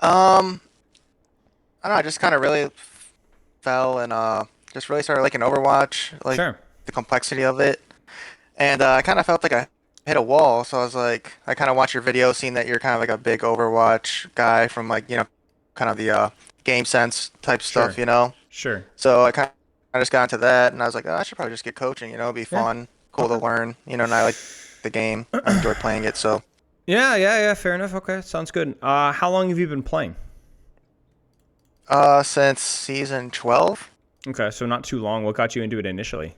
Um, I don't know. I just kind of really fell and just really started liking Overwatch, like Sure. the complexity of it, and I kind of felt like I hit a wall. So I was like, I kind of watched your video, seeing that you're kind of like a big Overwatch guy from like kind of the game sense type stuff, Sure. you know. Sure. So I just got into that, and I was like, oh, I should probably just get coaching. It'd be Yeah. fun, cool to Okay. learn, and I like the game. I enjoy playing it. So Yeah. Fair enough. Okay. Sounds good. How long have you been playing? since season 12. Okay, so not too long. What got you into it initially?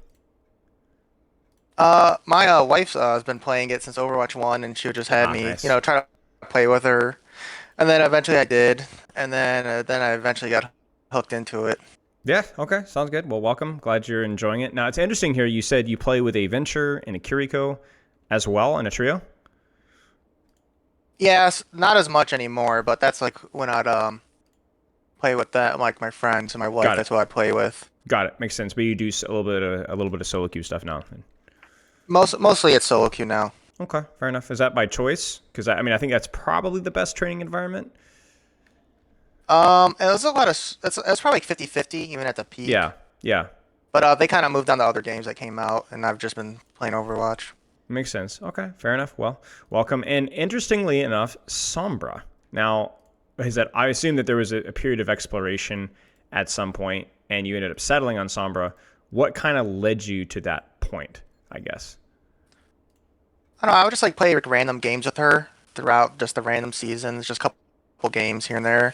My wife's has been playing it since Overwatch 1, and she just had Ah, me, nice. try to play with her, and then eventually I did, and then I eventually got hooked into it. Yeah, okay. Sounds good. Well, welcome. Glad you're enjoying it. Now, it's interesting here. You said you play with a Venture and a Kiriko as well in a trio? Yes, not as much anymore, but that's like when I'd play with that, like my friends and my wife. Got it. That's what I'd play with. Got it. Makes sense. But you do a little bit of solo queue stuff now. Mostly it's solo queue now. Okay, fair enough. Is that by choice? Because I think that's probably the best training environment. It was a lot of it's probably like 50-50 even at the peak. Yeah, yeah. But they kind of moved on to other games that came out, and I've just been playing Overwatch. Makes sense. Okay, fair enough. Well, welcome. And interestingly enough, Sombra. Now, is that I assume that there was a period of exploration at some point, and you ended up settling on Sombra. What kind of led you to that point? I guess. I don't know. I would just like play like random games with her throughout just the random seasons, just a couple games here and there.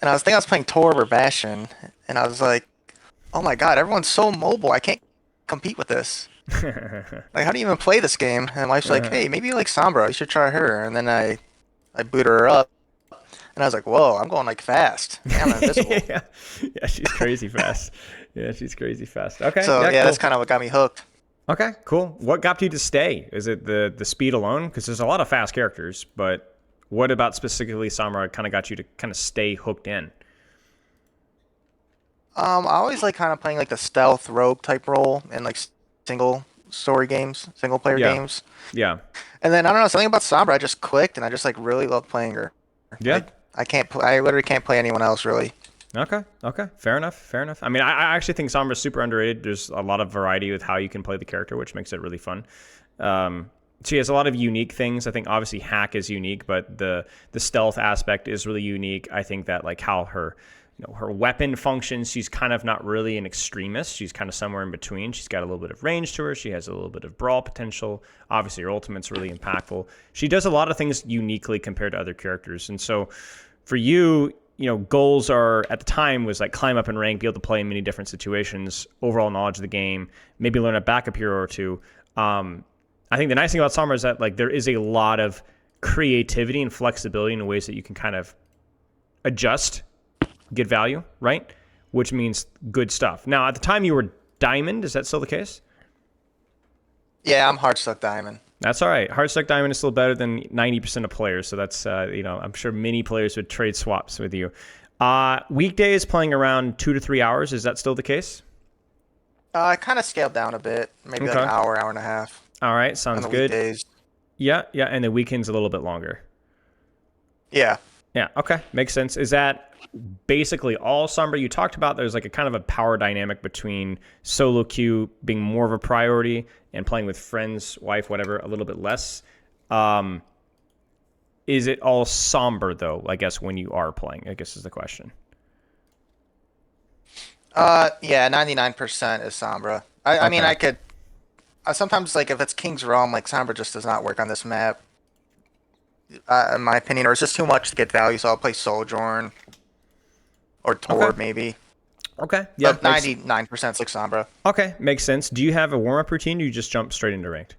And I was playing Tor or Bastion, and I was like, oh my God, everyone's so mobile. I can't compete with this. Like, how do you even play this game? And my wife's like, hey, maybe you like Sombra. You should try her. And then I boot her up, and I was like, whoa, I'm going like fast. Yeah, I'm invisible. Yeah, yeah, she's crazy fast. Yeah, she's crazy fast. Okay, So yeah, yeah, that's cool. kind of what got me hooked. Okay, cool. What got you to stay? Is it the speed alone? Because there's a lot of fast characters, but what about specifically Samurai kind of got you to kind of stay hooked in? I always like kind of playing like the stealth rogue type role in like single story games, single player Yeah, games. yeah, And then I don't know, something about Sombra I just clicked, and I just like really love playing her. yeah. Like I literally can't play anyone else really. Okay, okay, fair enough, fair enough. I mean, I actually think Sombra is super underrated. There's a lot of variety with how you can play the character, which makes it really fun. She has a lot of unique things. I think obviously hack is unique, but the stealth aspect is really unique. I think that like how her her weapon functions, she's kind of not really an extremist. She's kind of somewhere in between. She's got a little bit of range to her. She has a little bit of brawl potential. Obviously, her ultimate's really impactful. She does a lot of things uniquely compared to other characters. And so for you, goals are at the time was like climb up in rank, be able to play in many different situations, overall knowledge of the game, maybe learn a backup hero or two. I think the nice thing about Summer is that like there is a lot of creativity and flexibility in ways that you can kind of adjust, get value, right? Which means good stuff. Now, at the time you were Diamond, is that still the case? Yeah, I'm hard stuck diamond. That's all right. Hardstuck Diamond is still better than 90% of players, so that's I'm sure many players would trade swaps with you. Weekdays playing around 2 to 3 hours. Is that still the case? I kind of scaled down a bit, maybe like an Okay. hour, hour and a half All right. on Sounds the good. weekdays. Yeah. Yeah. And the weekends a little bit longer. Yeah. Yeah. Okay. Makes sense. Is that basically all Sombra you talked about? There's like a kind of a power dynamic between solo queue being more of a priority and playing with friends, wife, whatever, a little bit less. Um, is it all somber though? I guess when you are playing, I guess is the question. Yeah, 99% is Sombra. I mean, Okay. I could sometimes like if it's King's Realm, like Sombra just does not work on this map, in my opinion, or it's just too much to get value. So I'll play Sojourn or Okay. Tor maybe, Okay. Yeah. but 99% is like Sombra. Okay. Makes sense. Do you have a warm up routine? Or you just jump straight into ranked?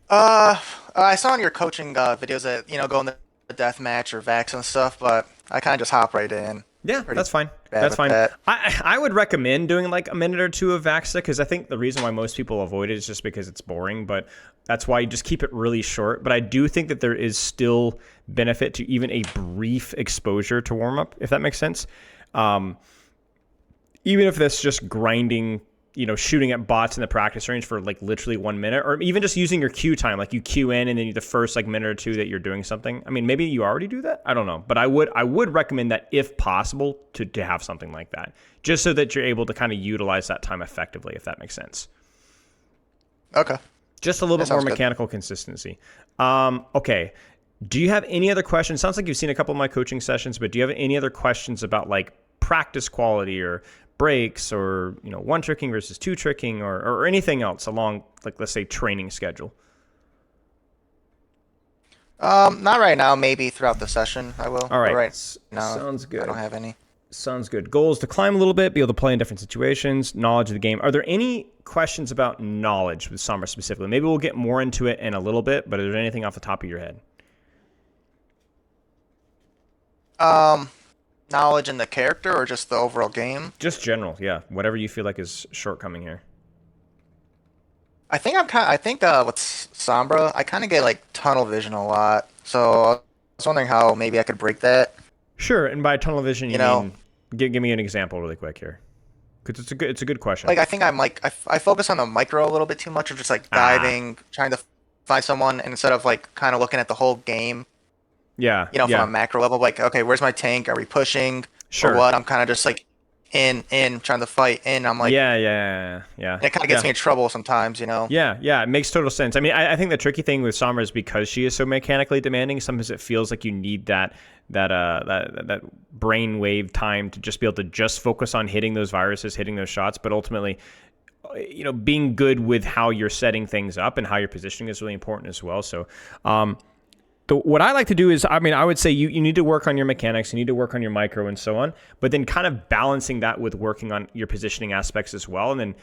Uh, I saw in your coaching videos that go in the death match or Vax and stuff, but I kind of just hop right in. Yeah, Pretty that's fine. bad That's with fine. that. I would recommend doing like a minute or two of Vaxa because I think the reason why most people avoid it is just because it's boring. But that's why you just keep it really short. But I do think that there is still benefit to even a brief exposure to warm up, if that makes sense. Um, Even if that's just grinding shooting at bots in the practice range for like literally 1 minute, or even just using your queue time, like you queue in and then the first like minute or two that you're doing something. I mean, maybe you already do that. I don't know, but I would recommend that if possible to have something like that, just so that you're able to kind of utilize that time effectively, if that makes sense. Okay. Just a little bit more good. mechanical consistency. Okay. Do you have any other questions? Sounds like you've seen a couple of my coaching sessions, but do you have any other questions about like practice quality or breaks, or one tricking versus two tricking, or anything else along, like, let's say, training schedule? Not right now. Maybe throughout the session I will. All right. But right now, Sounds good. I don't have any. Sounds good. Goals to climb a little bit, be able to play in different situations, knowledge of the game. Are there any questions about knowledge with Sombra specifically? Maybe we'll get more into it in a little bit, but is there anything off the top of your head? Knowledge in the character or just the overall game? Just general, yeah. Whatever you feel like is shortcoming here. I think with Sombra, I kind of get like tunnel vision a lot. So I was wondering how maybe I could break that. Sure, and by tunnel vision, you mean, give me an example really quick here, because it's a good question. Like I think I'm like I focus on the micro a little bit too much, of just like diving, trying to find someone, and instead of like kind of looking at the whole game. Yeah. From a macro level, like, okay, where's my tank? Are we pushing? Sure. Or what? I'm kind of just like in, trying to fight in. I'm like, yeah. And it kind of gets me in trouble sometimes, Yeah, it makes total sense. I mean, I think the tricky thing with Sombra is because she is so mechanically demanding. Sometimes it feels like you need that brain wave time to just be able to just focus on hitting those viruses, hitting those shots. But ultimately, being good with how you're setting things up and how you're positioning is really important as well. So, what I like to do is, I would say you need to work on your mechanics, you need to work on your micro and so on, but then kind of balancing that with working on your positioning aspects as well, and then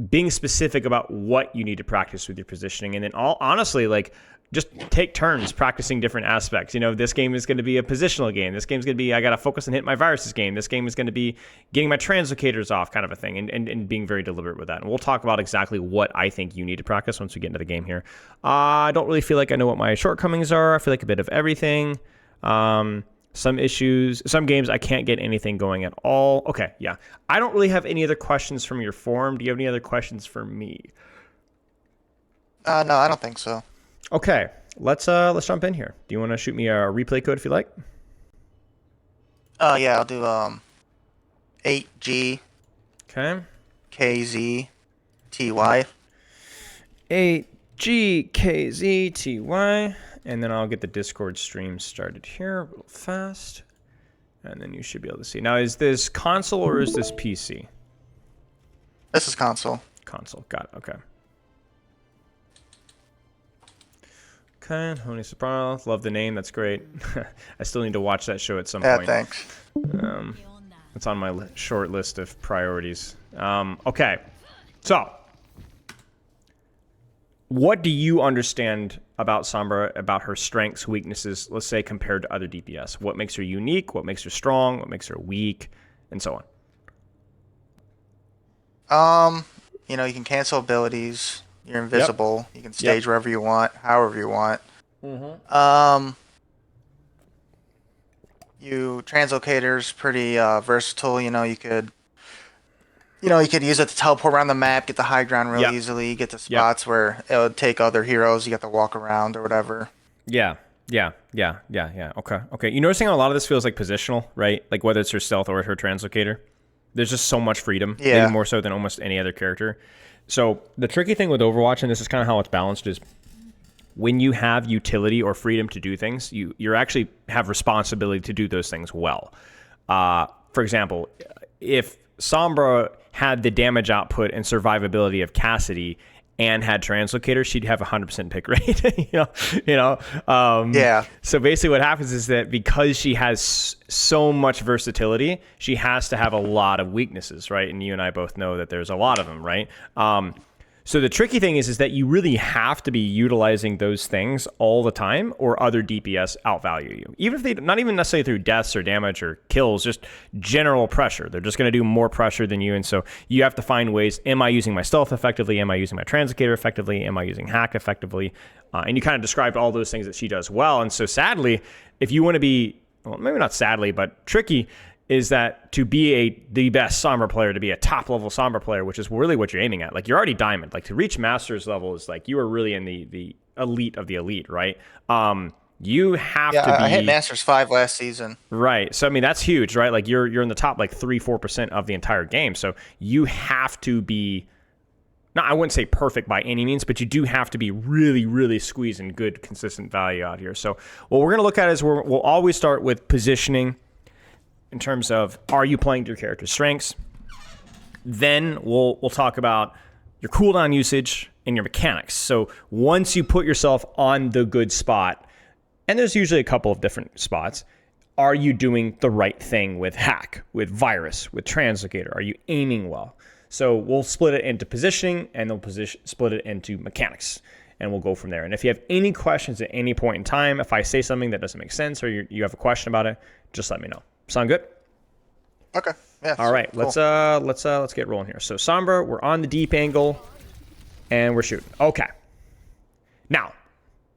being specific about what you need to practice with your positioning. And then honestly, like, just take turns practicing different aspects. This game is going to be a positional game. This game's going to be, I got to focus on hitting my viruses game. This game is going to be getting my translocators off, kind of a thing, and being very deliberate with that. And we'll talk about exactly what I think you need to practice once we get into the game here. I don't really feel like I know what my shortcomings are. I feel like a bit of everything. Some issues, some games I can't get anything going at all. Okay, yeah. I don't really have any other questions from your forum. Do you have any other questions for me? No, I don't think so. Okay, let's jump in here. Do you want to shoot me a replay code if you like? Yeah, I'll do 8G. Okay. KZTY. 8GKZTY, and then I'll get the Discord stream started here real fast, and then you should be able to see. Now, is this console or is this PC? This is console. Console, got it. Okay. Okay, Honey Soprano, love the name. That's great. I still need to watch that show at some point. Yeah, thanks. It's on my short list of priorities. Okay, so what do you understand about Sombra, about her strengths, weaknesses, let's say, compared to other DPS? What makes her unique? What makes her strong? What makes her weak? And so on. You can cancel abilities. You're invisible. Yep. You can stage wherever you want, however you want. Mm-hmm. Translocator's pretty versatile. You could use it to teleport around the map, get the high ground really easily, get to spots where it would take other heroes. You got to walk around or whatever. Yeah. Okay. You noticing how a lot of this feels like positional, right? Like whether it's her stealth or her translocator. There's just so much freedom, maybe more so than almost any other character. So the tricky thing with Overwatch, and this is kind of how it's balanced, is when you have utility or freedom to do things, you actually have responsibility to do those things well. For example, if Sombra had the damage output and survivability of Cassidy and had Translocator, she'd have 100% pick rate. So basically what happens is that because she has so much versatility, she has to have a lot of weaknesses, right? And you and I both know that there's a lot of them, right? So the tricky thing is that you really have to be utilizing those things all the time, or other DPS outvalue you. Even if they, not even necessarily through deaths or damage or kills, just general pressure. They're just going to do more pressure than you. And so you have to find ways, am I using my stealth effectively? Am I using my translocator effectively? Am I using hack effectively? And you kind of described all those things that she does well. And so sadly, if you want to be, well, maybe not sadly, but tricky, is that to be the best Sombra player, to be a top level Sombra player, which is really what you're aiming at. Like, you're already diamond. Like, to reach masters level is like you are really in the elite of the elite, right? You have Yeah, to I hit be Masters 5 last season. right. So I mean, that's huge, right? Like, you're in the top like 3-4% of the entire game. So you have to be, no, I wouldn't say perfect by any means, but you do have to be really, really squeezing good, consistent value out here. So what we're going to look at is we'll always start with positioning in terms of, are you playing to your character's strengths? Then we'll talk about your cooldown usage and your mechanics. So once you put yourself on the good spot, and there's usually a couple of different spots, are you doing the right thing with hack, with virus, with translocator? Are you aiming well? So we'll split it into positioning, and then we'll split it into mechanics, and we'll go from there. And if you have any questions at any point in time, if I say something that doesn't make sense or you have a question about it, just let me know. Sound good? Okay. Yeah. All right. Cool. Let's get rolling here. So Sombra, we're on the deep angle, and we're shooting. Okay. Now,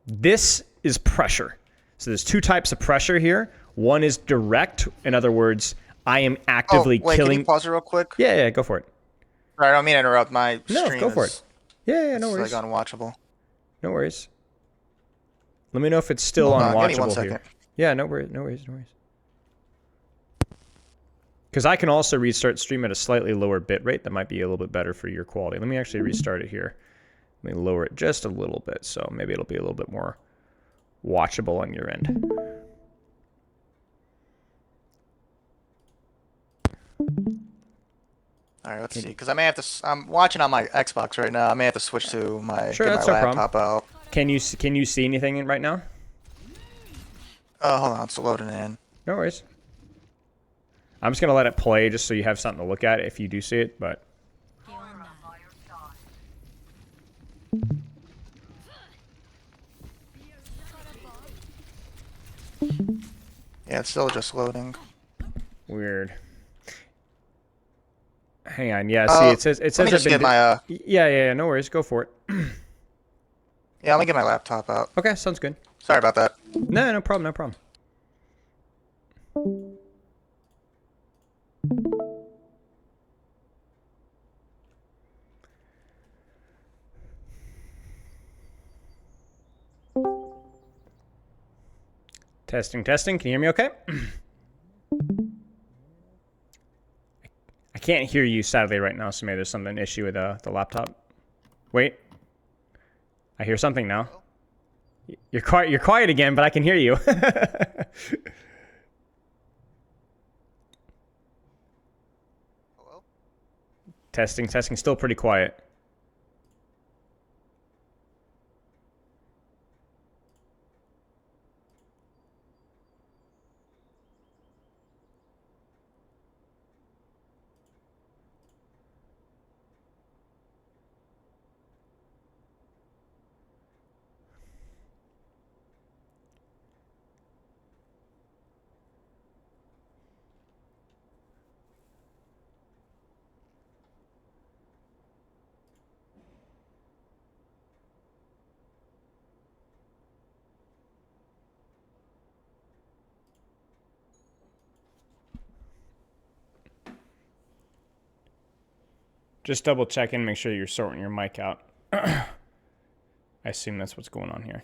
this is pressure. So there's two types of pressure here. One is direct. In other words, I am actively wait, killing. Can you pause it real quick? Yeah, go for it. Sorry, I don't mean to interrupt. My stream No, go for it. Yeah, no it's worries. like unwatchable. No worries. Let me know if it's still Hold on, give me 1 unwatchable second. here. Yeah, no worries. Because I can also restart stream at a slightly lower bit rate. That might be a little bit better for your quality. Let me actually restart it here. Let me lower it just a little bit, so maybe it'll be a little bit more watchable on your end. All right, let's see. Because I may have to. I'm watching on my Xbox right now. I may have to switch to my Sure, get that's my no problem. laptop out. Can you see anything right now? Hold on, it's loading in. No worries. I'm just gonna let it play just so you have something to look at if you do see it, but Yeah, it's still just loading. weird. Hang on, yeah, see it says Let me just get my yeah, no worries, go for it. yeah, let me get my laptop out. Okay, sounds good. Sorry about that. No problem. Testing. Can you hear me okay? I can't hear you sadly right now, so maybe there's an issue with the laptop. Wait. I hear something now. You're quiet again, but I can hear you. Hello? Testing, still pretty quiet. Just double checking, make sure you're sorting your mic out. I assume that's what's going on here.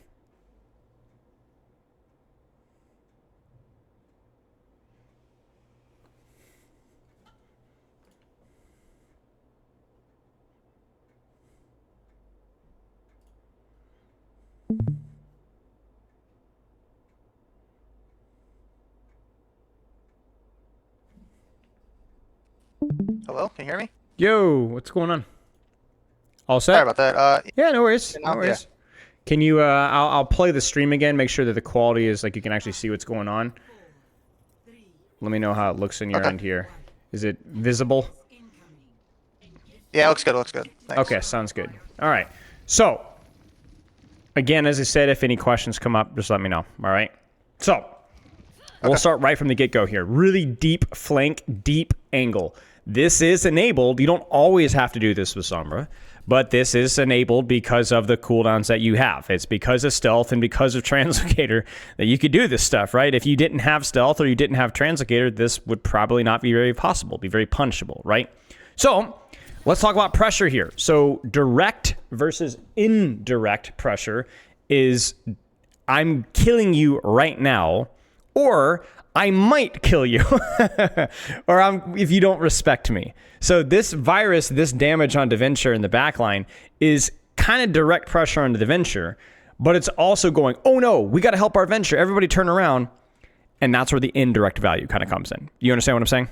Hello? Can you hear me? Yo, what's going on? All set? Sorry about that. Yeah, no worries. No Yeah. worries. Can you, I'll play the stream again, make sure that the quality is, like, you can actually see what's going on. Let me know how it looks in your end here. Is it visible? Yeah, it looks good. Thanks. Okay, sounds good. All right. So, again, as I said, if any questions come up, just let me know. All right? So, we'll start right from the get-go here. Really deep flank, deep angle. This is enabled. You don't always have to do this with Sombra, But this is enabled because of the cooldowns that you have. It's because of stealth and because of Translocator that you could do this stuff, right? If you didn't have stealth or you didn't have Translocator, this would probably not be very possible, be very punishable, right? So let's talk about pressure here. So direct versus indirect pressure is I'm killing you right now, or I might kill you, or if you don't respect me. So this virus, this damage on DaVinci in the backline is kind of direct pressure on the DaVinci, but it's also going, oh no, we got to help our Venture. Everybody turn around. And that's where the indirect value kind of comes in. You understand what I'm saying?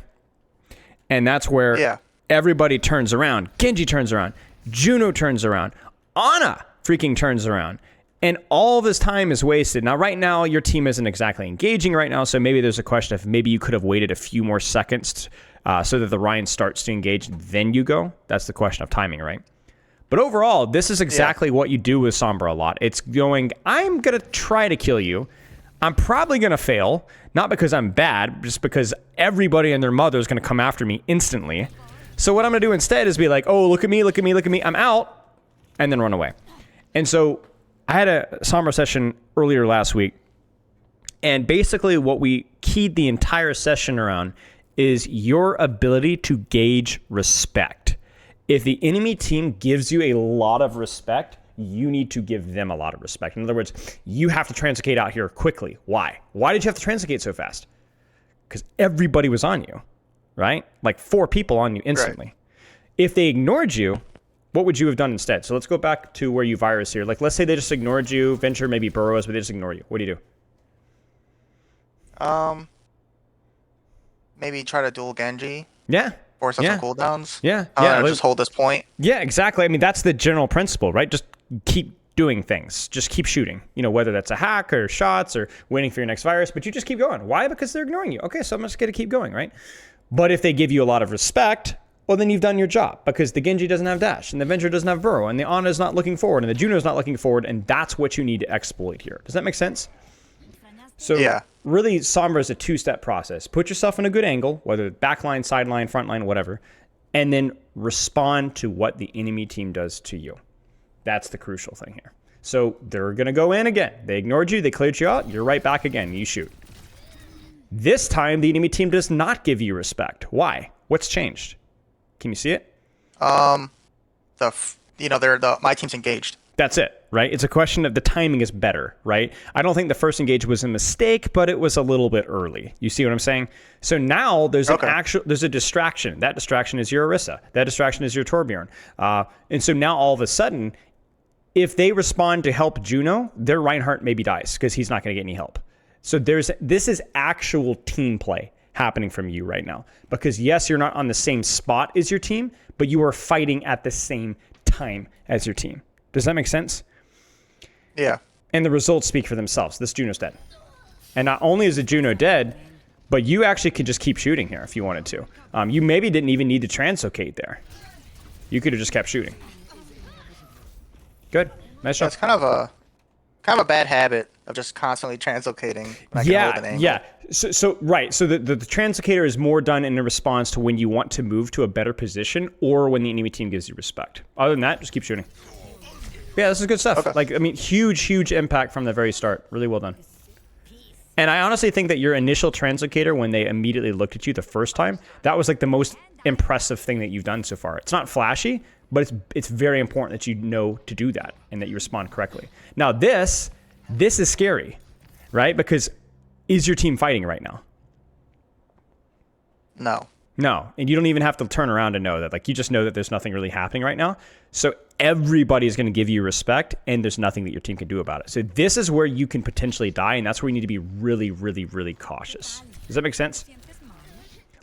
And that's where everybody turns around. Genji turns around. Juno turns around. Ana freaking turns around. And all this time is wasted. Now, right now, your team isn't exactly engaging right now, so maybe there's a question of maybe you could have waited a few more seconds so that the Ryan starts to engage, then you go. That's the question of timing, right? But overall, this is exactly what you do with Sombra a lot. It's going, I'm going to try to kill you. I'm probably going to fail, not because I'm bad, just because everybody and their mother is going to come after me instantly. So what I'm going to do instead is be like, oh, look at me, look at me, look at me. I'm out, and then run away. And so I had a Sombra session earlier last week, and basically what we keyed the entire session around is your ability to gauge respect. If the enemy team gives you a lot of respect, you need to give them a lot of respect. In other words, you have to translocate out here quickly. Why? Why did you have to translocate so fast? Because everybody was on you, right? Like 4 people on you instantly. Right. If they ignored you, what would you have done instead? So let's go back to where you virus here. Like, let's say they just ignored you. Venture maybe burrows, but they just ignore you. What do you do? Maybe try to duel Genji. Yeah. Force up some cooldowns. Yeah. Just hold this point. Yeah, exactly. I mean, that's the general principle, right? Just keep doing things. Just keep shooting. You know, whether that's a hack or shots or waiting for your next virus, but you just keep going. Why? Because they're ignoring you. Okay, so I'm just going to keep going, right? But if they give you a lot of respect, well, then you've done your job, because the Genji doesn't have dash, and the Venture doesn't have burrow, and the Ana is not looking forward, and the Juno is not looking forward, and that's what you need to exploit here. Does that make sense? So really, Sombra is a 2-step process. Put yourself in a good angle, whether backline, sideline, frontline, whatever, and then respond to what the enemy team does to you. That's the crucial thing here. So they're going to go in again. They ignored you. They cleared you out. You're right back again. You shoot. This time, the enemy team does not give you respect. Why? What's changed? Can you see it? My team's engaged. That's it, right? It's a question of the timing is better, right? I don't think the first engage was a mistake, but it was a little bit early. You see what I'm saying? So now there's there's a distraction. That distraction is your Orisa. That distraction is your Torbjorn. And so now all of a sudden, if they respond to help Juno, their Reinhardt maybe dies because he's not going to get any help. So this is actual team play happening from you right now, because yes, you're not on the same spot as your team, but you are fighting at the same time as your team. Does that make sense? Yeah. And the results speak for themselves. This Juno's dead. And not only is the Juno dead, but you actually could just keep shooting here if you wanted to. You maybe didn't even need to translocate there. You could have just kept shooting. Good. Nice job. It's kind of a bad habit of just constantly translocating. Yeah. So right. So the translocator is more done in a response to when you want to move to a better position or when the enemy team gives you respect. Other than that, just keep shooting. Yeah, this is good stuff. Okay. Like, I mean, huge impact from the very start. Really well done. And I honestly think that your initial translocator, when they immediately looked at you the first time, that was like the most impressive thing that you've done so far. It's not flashy, but it's very important that you know to do that and that you respond correctly. Now this is scary, right? Because is your team fighting right now? No, and you don't even have to turn around to know that. Like, you just know that there's nothing really happening right now. So everybody is going to give you respect, and there's nothing that your team can do about it. So this is where you can potentially die, and that's where you need to be really cautious. Does that make sense?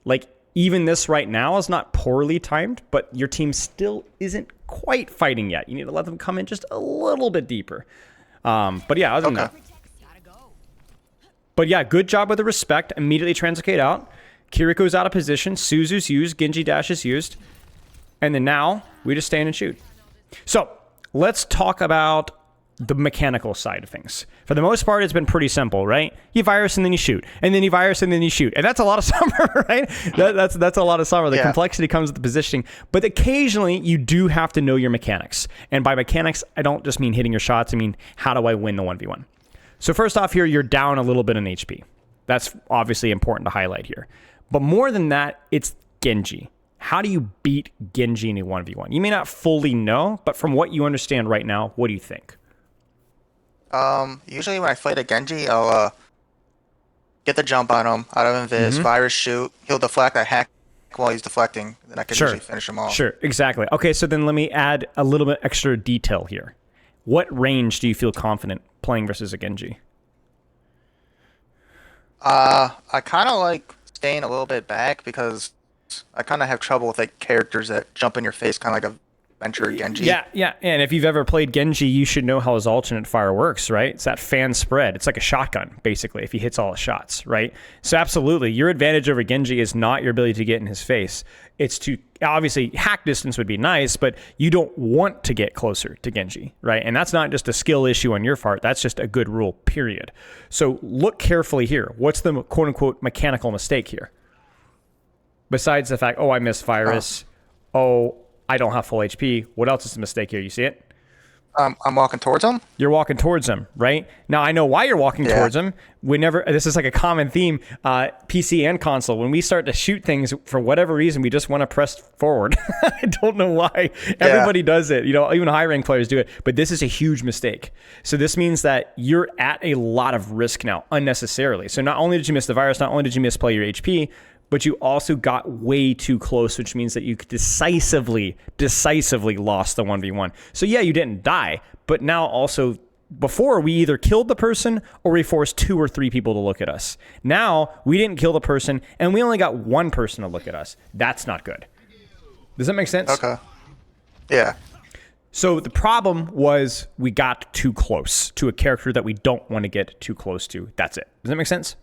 Like, even this right now is not poorly timed, but your team still isn't quite fighting yet. You need to let them come in just a little bit deeper. But yeah, other than that. But yeah, good job with the respect. Immediately translocate out. Kiriko's out of position. Suzu's used. Genji dash is used. And then now, we just stand and shoot. So, let's talk about the mechanical side of things. For the most part, it's been pretty simple, right? You virus and then you shoot, and then you virus and then you shoot, and that's a lot of Sombra, right? That's a lot of Sombra. The complexity comes with the positioning, but occasionally you do have to know your mechanics. And by mechanics, I don't just mean hitting your shots. I mean, how do I win the 1v1? So first off here, you're down a little bit in HP. That's obviously important to highlight here. But more than that, it's Genji. How do you beat Genji in a 1v1? You may not fully know, but from what you understand right now, what do you think? Usually when I fight a Genji, I'll get the jump on him out of invis, virus shoot. He'll deflect. I hack while he's deflecting. Then I can usually finish him off. Sure, exactly. Okay, so then let me add a little bit extra detail here. What range do you feel confident playing versus a Genji? I kind of like staying a little bit back because I kind of have trouble with like characters that jump in your face, kind of like a Venture Genji. Yeah. And if you've ever played Genji, you should know how his alternate fire works, right? It's that fan spread. It's like a shotgun, basically, if he hits all the shots, right? So absolutely, your advantage over Genji is not your ability to get in his face. It's to, obviously, hack distance would be nice, but you don't want to get closer to Genji, right? And that's not just a skill issue on your part. That's just a good rule, period. So look carefully here. What's the quote-unquote mechanical mistake here? Besides the fact, I missed virus. I don't have full HP. What else is the mistake here? You see it? I'm walking towards him. You're walking towards him, right? Now, I know why you're walking towards him. This is like a common theme, PC and console. When we start to shoot things, for whatever reason, we just want to press forward. I don't know why. Everybody does it. Even high-rank players do it. But this is a huge mistake. So this means that you're at a lot of risk now, unnecessarily. So not only did you miss the virus, not only did you misplay your HP, but you also got way too close, which means that you decisively lost the 1v1. So yeah, you didn't die, but now also, before we either killed the person or we forced 2 or 3 people to look at us. Now, we didn't kill the person and we only got 1 person to look at us. That's not good. Does that make sense? Okay. Yeah. So the problem was we got too close to a character that we don't want to get too close to. That's it. Does that make sense?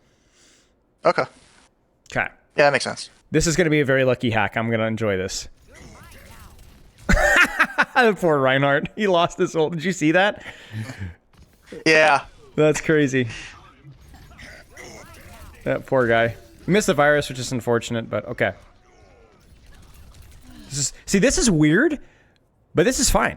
Okay. Okay. Yeah, that makes sense. This is going to be a very lucky hack. I'm going to enjoy this. Poor Reinhardt. He lost his ult. Did you see that? Yeah. That's crazy. That poor guy. He missed the virus, which is unfortunate, but okay. This is weird, but this is fine.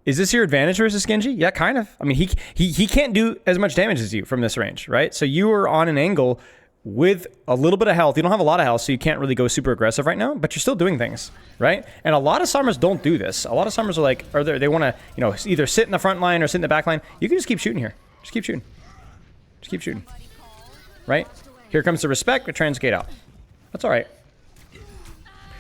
Is this your advantage versus Genji? Yeah, kind of. I mean, he can't do as much damage as you from this range, right? So you are on an angle with a little bit of health. You don't have a lot of health, so you can't really go super aggressive right now, but you're still doing things, right? And a lot of Sombras don't do this. A lot of Sombras are like, they want to, either sit in the front line or sit in the back line. You can just keep shooting here. Just keep shooting. Just keep shooting. Right? Here comes the respect, but transgate out. That's all right.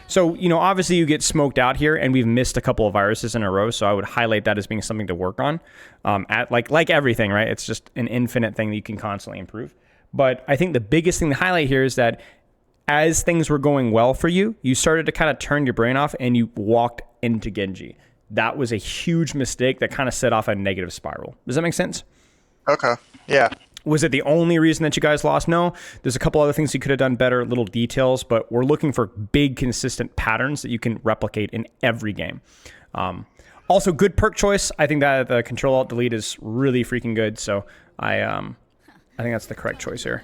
So, obviously you get smoked out here, and we've missed a couple of viruses in a row, so I would highlight that as being something to work on. Like everything, right? It's just an infinite thing that you can constantly improve. But I think the biggest thing to highlight here is that as things were going well for you, you started to kind of turn your brain off and you walked into Genji. That was a huge mistake that kind of set off a negative spiral. Does that make sense? Okay. Yeah. Was it the only reason that you guys lost? No. There's a couple other things you could have done better, little details, but we're looking for big, consistent patterns that you can replicate in every game. Also, good perk choice. I think that the Control-Alt-Delete is really freaking good, so I think that's the correct choice here.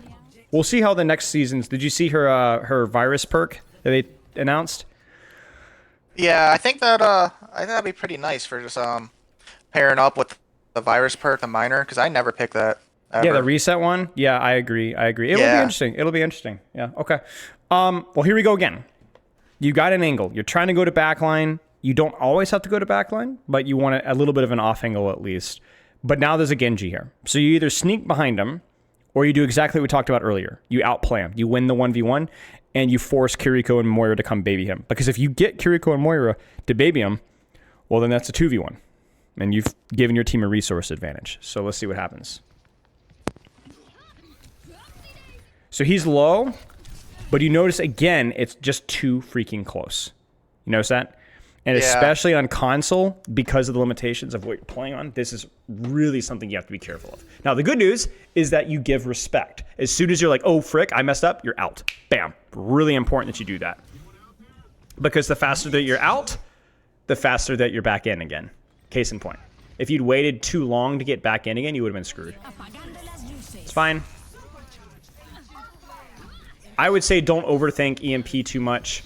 We'll see how the next season's. Did you see her virus perk that they announced? Yeah, I think that'd be pretty nice for just pairing up with the virus perk, the minor, because I never picked that. Ever. Yeah, the reset one. Yeah, I agree. It will be interesting. It'll be interesting. Yeah. Okay. Well, here we go again. You got an angle. You're trying to go to backline. You don't always have to go to backline, but you want a little bit of an off angle at least. But now there's a Genji here, so you either sneak behind him, or you do exactly what we talked about earlier. You outplay him. You win the 1v1, and you force Kiriko and Moira to come baby him. Because if you get Kiriko and Moira to baby him, well, then that's a 2v1. And you've given your team a resource advantage. So let's see what happens. So he's low, but you notice, again, it's just too freaking close. You notice that? And especially on console, because of the limitations of what you're playing on, this is really something you have to be careful of. Now, the good news is that you give respect. As soon as you're like, oh, frick, I messed up, you're out. Bam. Really important that you do that. Because the faster that you're out, the faster that you're back in again. Case in point. If you'd waited too long to get back in again, you would have been screwed. It's fine. I would say don't overthink EMP too much.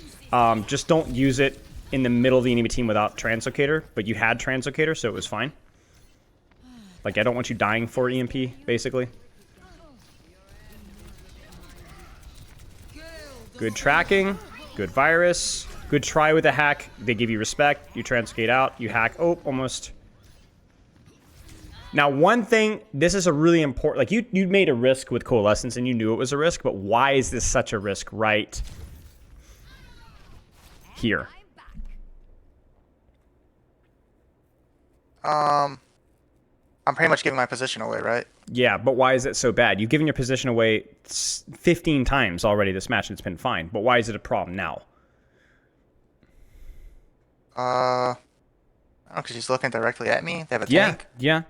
Just don't use it in the middle of the enemy team without Translocator, but you had Translocator, so it was fine. Like, I don't want you dying for EMP, basically. Good tracking, good virus, good try with a hack. They give you respect, you Translocate out, you hack. Oh, almost. Now, one thing, this is a really important, like you made a risk with Coalescence and you knew it was a risk, but why is this such a risk right here? I'm pretty much giving my position away, right? Yeah, but why is it so bad? You've given your position away 15 times already this match and it's been fine, but why is it a problem now? Oh, because he's looking directly at me. They have a tank. Yeah.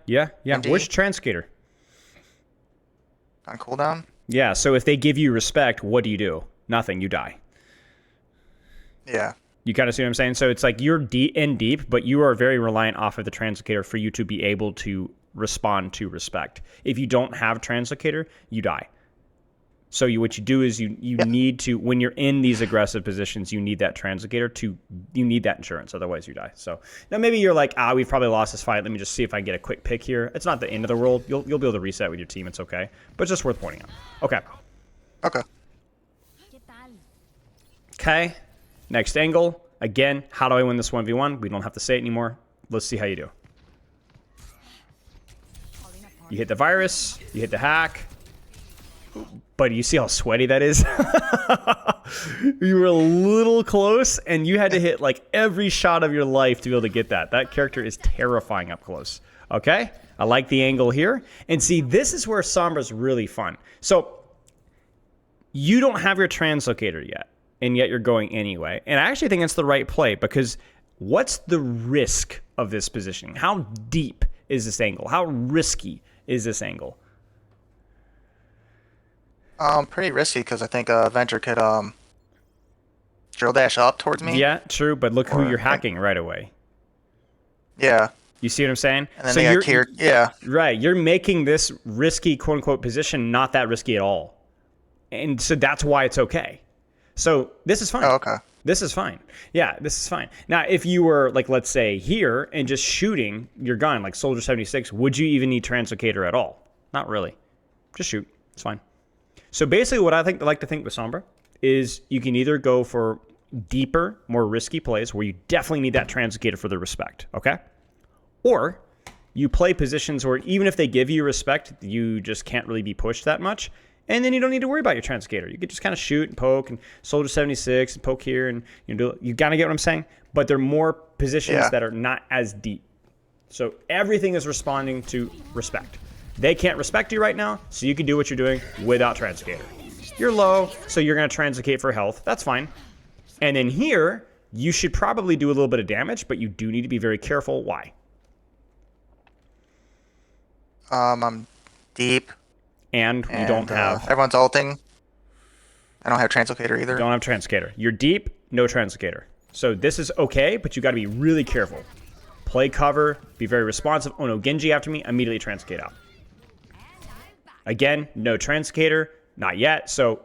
Indeed. Which Translocator? On cooldown. Yeah, so if they give you respect, what do? Nothing, you die. Yeah. You kind of see what I'm saying? So it's like you're deep, but you are very reliant off of the Translocator for you to be able to respond to respect. If you don't have Translocator, you die. So what you do is you need to, when you're in these aggressive positions, you need that Translocator you need that insurance, otherwise you die. So now maybe you're like, we've probably lost this fight. Let me just see if I can get a quick pick here. It's not the end of the world. You'll be able to reset with your team. It's okay. But it's just worth pointing out. Okay. Okay. Next angle. Again, how do I win this 1v1? We don't have to say it anymore. Let's see how you do. You hit the virus. You hit the hack. But you see how sweaty that is? You were a little close, and you had to hit like every shot of your life to be able to get that. That character is terrifying up close. Okay? I like the angle here. And see, this is where Sombra's really fun. So, you don't have your Translocator yet, and yet you're going anyway. And I actually think it's the right play, because what's the risk of this positioning? How deep is this angle? How risky is this angle? Pretty risky because I think Venture could drill dash up towards me. Yeah, true, but look who you're hacking right away. Yeah. You see what I'm saying? And then so they got cured. Yeah. Right. You're making this risky, quote unquote, position not that risky at all. And so that's why it's okay. So this is fine. Oh, okay. This is fine. Yeah, this is fine. Now, if you were, like, let's say here and just shooting your gun, like Soldier 76, would you even need Translocator at all? Not really. Just shoot. It's fine. So basically what I like to think with Sombra is you can either go for deeper, more risky plays where you definitely need that Translocator for the respect, okay? Or you play positions where even if they give you respect, you just can't really be pushed that much, and then you don't need to worry about your Translocator. You could just kind of shoot and poke and Soldier 76 and poke here, and you kind of get what I'm saying? But they're more positions that are not as deep. So everything is responding to respect. They can't respect you right now, so you can do what you're doing without Translocator. You're low, so you're going to Translocate for health. That's fine. And then here, you should probably do a little bit of damage, but you do need to be very careful. Why? I'm deep. And you don't have... everyone's ulting. I don't have Translocator either. You don't have Translocator. You're deep, no Translocator. So this is okay, but you got to be really careful. Play cover, be very responsive. Oh no, Genji after me, immediately Translocate out. Again, no Translocator, not yet. So,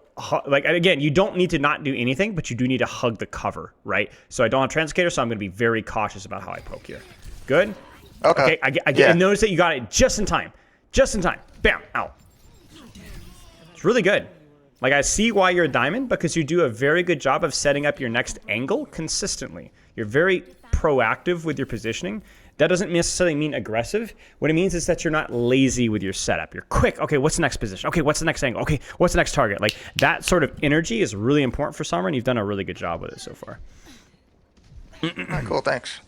like, again, you don't need to not do anything, but you do need to hug the cover, right? So I don't have Translocator, so I'm going to be very cautious about how I poke here. Good? Okay. I noticed that you got it just in time. Just in time. Bam, out. It's really good. Like, I see why you're a diamond, because you do a very good job of setting up your next angle consistently. You're very proactive with your positioning. That doesn't necessarily mean aggressive. What it means is that you're not lazy with your setup. You're quick. Okay, what's the next position? Okay, what's the next angle? Okay, what's the next target? Like, that sort of energy is really important for Sombra, and you've done a really good job with it so far. All right, cool, thanks.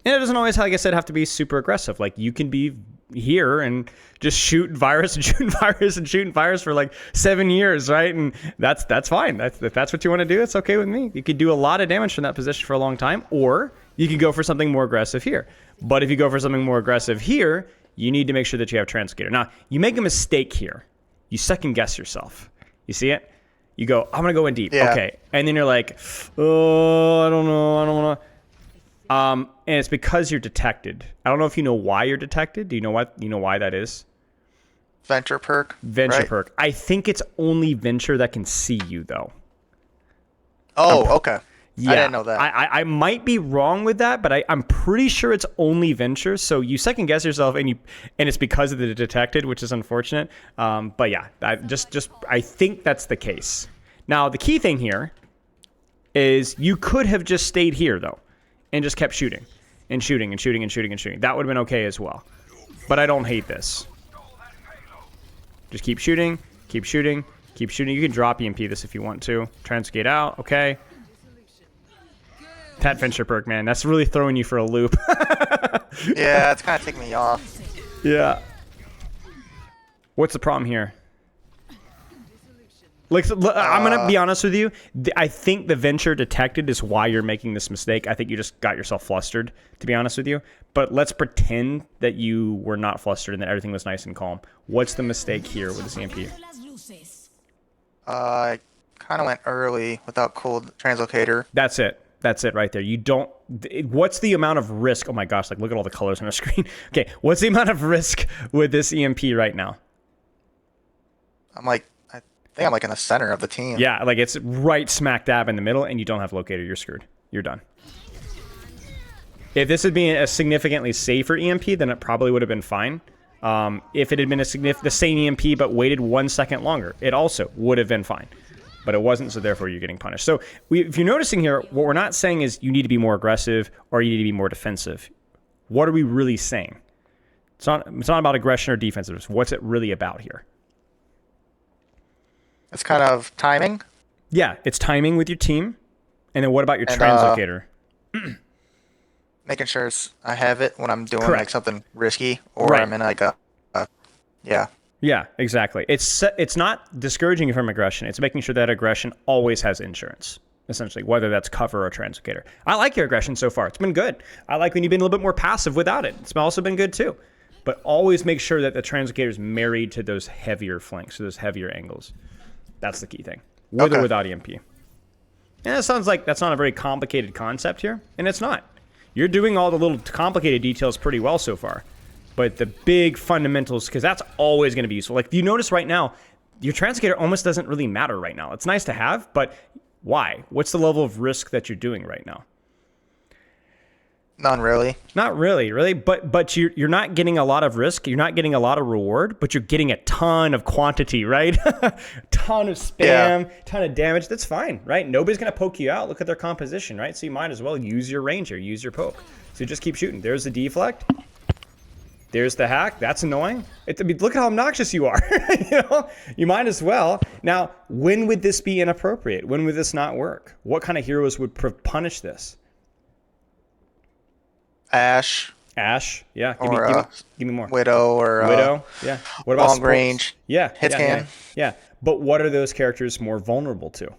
And it doesn't always, like I said, have to be super aggressive. Like, you can be here and just shoot virus and shooting virus and shooting virus for like 7 years, right? And that's fine. If that's what you want to do, it's okay with me. You could do a lot of damage from that position for a long time, or you can go for something more aggressive here. But if you go for something more aggressive here, you need to make sure that you have Translocator. Now, you make a mistake here. You second guess yourself. You see it? You go, I'm going to go in deep. Yeah. Okay. And then you're like, oh, I don't know. And it's because you're detected. I don't know if you know why you're detected. Do you know what why that is? Venture perk. Venture right? perk. I think it's only Venture that can see you though. Oh, okay. Yeah, I didn't know that. I might be wrong with that, but I'm pretty sure it's only Venture. So you second guess yourself, and it's because of the detected, which is unfortunate. But yeah, I think that's the case. Now the key thing here is you could have just stayed here though, and just kept shooting, and shooting, and shooting, and shooting, and shooting. That would have been okay as well. But I don't hate this. Just keep shooting, keep shooting, keep shooting. You can drop EMP this if you want to. Transgate out, okay. That Venture perk, man, that's really throwing you for a loop. Yeah, it's kind of taking me off. Yeah. What's the problem here? Like, I'm gonna be honest with you. I think the Venture detected is why you're making this mistake. I think you just got yourself flustered, to be honest with you. But let's pretend that you were not flustered and that everything was nice and calm. What's the mistake here with this EMP? I kind of went early without cold translocator. That's it. That's it right there. You don't... What's the amount of risk? Oh my gosh, like look at all the colors on our screen. Okay, what's the amount of risk with this EMP right now? I think I'm like in the center of the team. Yeah, like it's right smack dab in the middle, and you don't have locator. You're screwed. You're done. If this had been a significantly safer EMP, then it probably would have been fine. If it had been the same EMP but waited 1 second longer, it also would have been fine. But it wasn't, so therefore you're getting punished. So if you're noticing here, what we're not saying is you need to be more aggressive or you need to be more defensive. What are we really saying? It's not about aggression or defensiveness. What's it really about here? It's kind of timing. Yeah, it's timing with your team. And then what about your translocator? Making sure I have it when I'm doing Correct. like something risky or Right. I'm in like yeah. Yeah, exactly. It's not discouraging you from aggression. It's making sure that aggression always has insurance, essentially, whether that's cover or translocator. I like your aggression so far. It's been good. I like when you've been a little bit more passive without it. It's also been good too. But always make sure that the translocator is married to those heavier flanks, to those heavier angles. That's the key thing, with or without EMP. And it sounds like that's not a very complicated concept here, and it's not. You're doing all the little complicated details pretty well so far. But the big fundamentals, because that's always going to be useful. Like, you notice right now, your translocator almost doesn't really matter right now. It's nice to have, but why? What's the level of risk that you're doing right now? None really. Not really. But you're not getting a lot of risk. You're not getting a lot of reward, but you're getting a ton of quantity, right? Ton of spam, ton of damage. That's fine, right? Nobody's going to poke you out. Look at their composition, right? So you might as well use your ranger, use your poke. So just keep shooting. There's the deflect. There's the hack. That's annoying. Look at how obnoxious you are. You might as well. Now, when would this be inappropriate? When would this not work? What kind of heroes would punish this? Ash, yeah. Give me more. Widow or Widow, yeah. What about long sports? range? Yeah, hit scan. Yeah. But what are those characters more vulnerable to?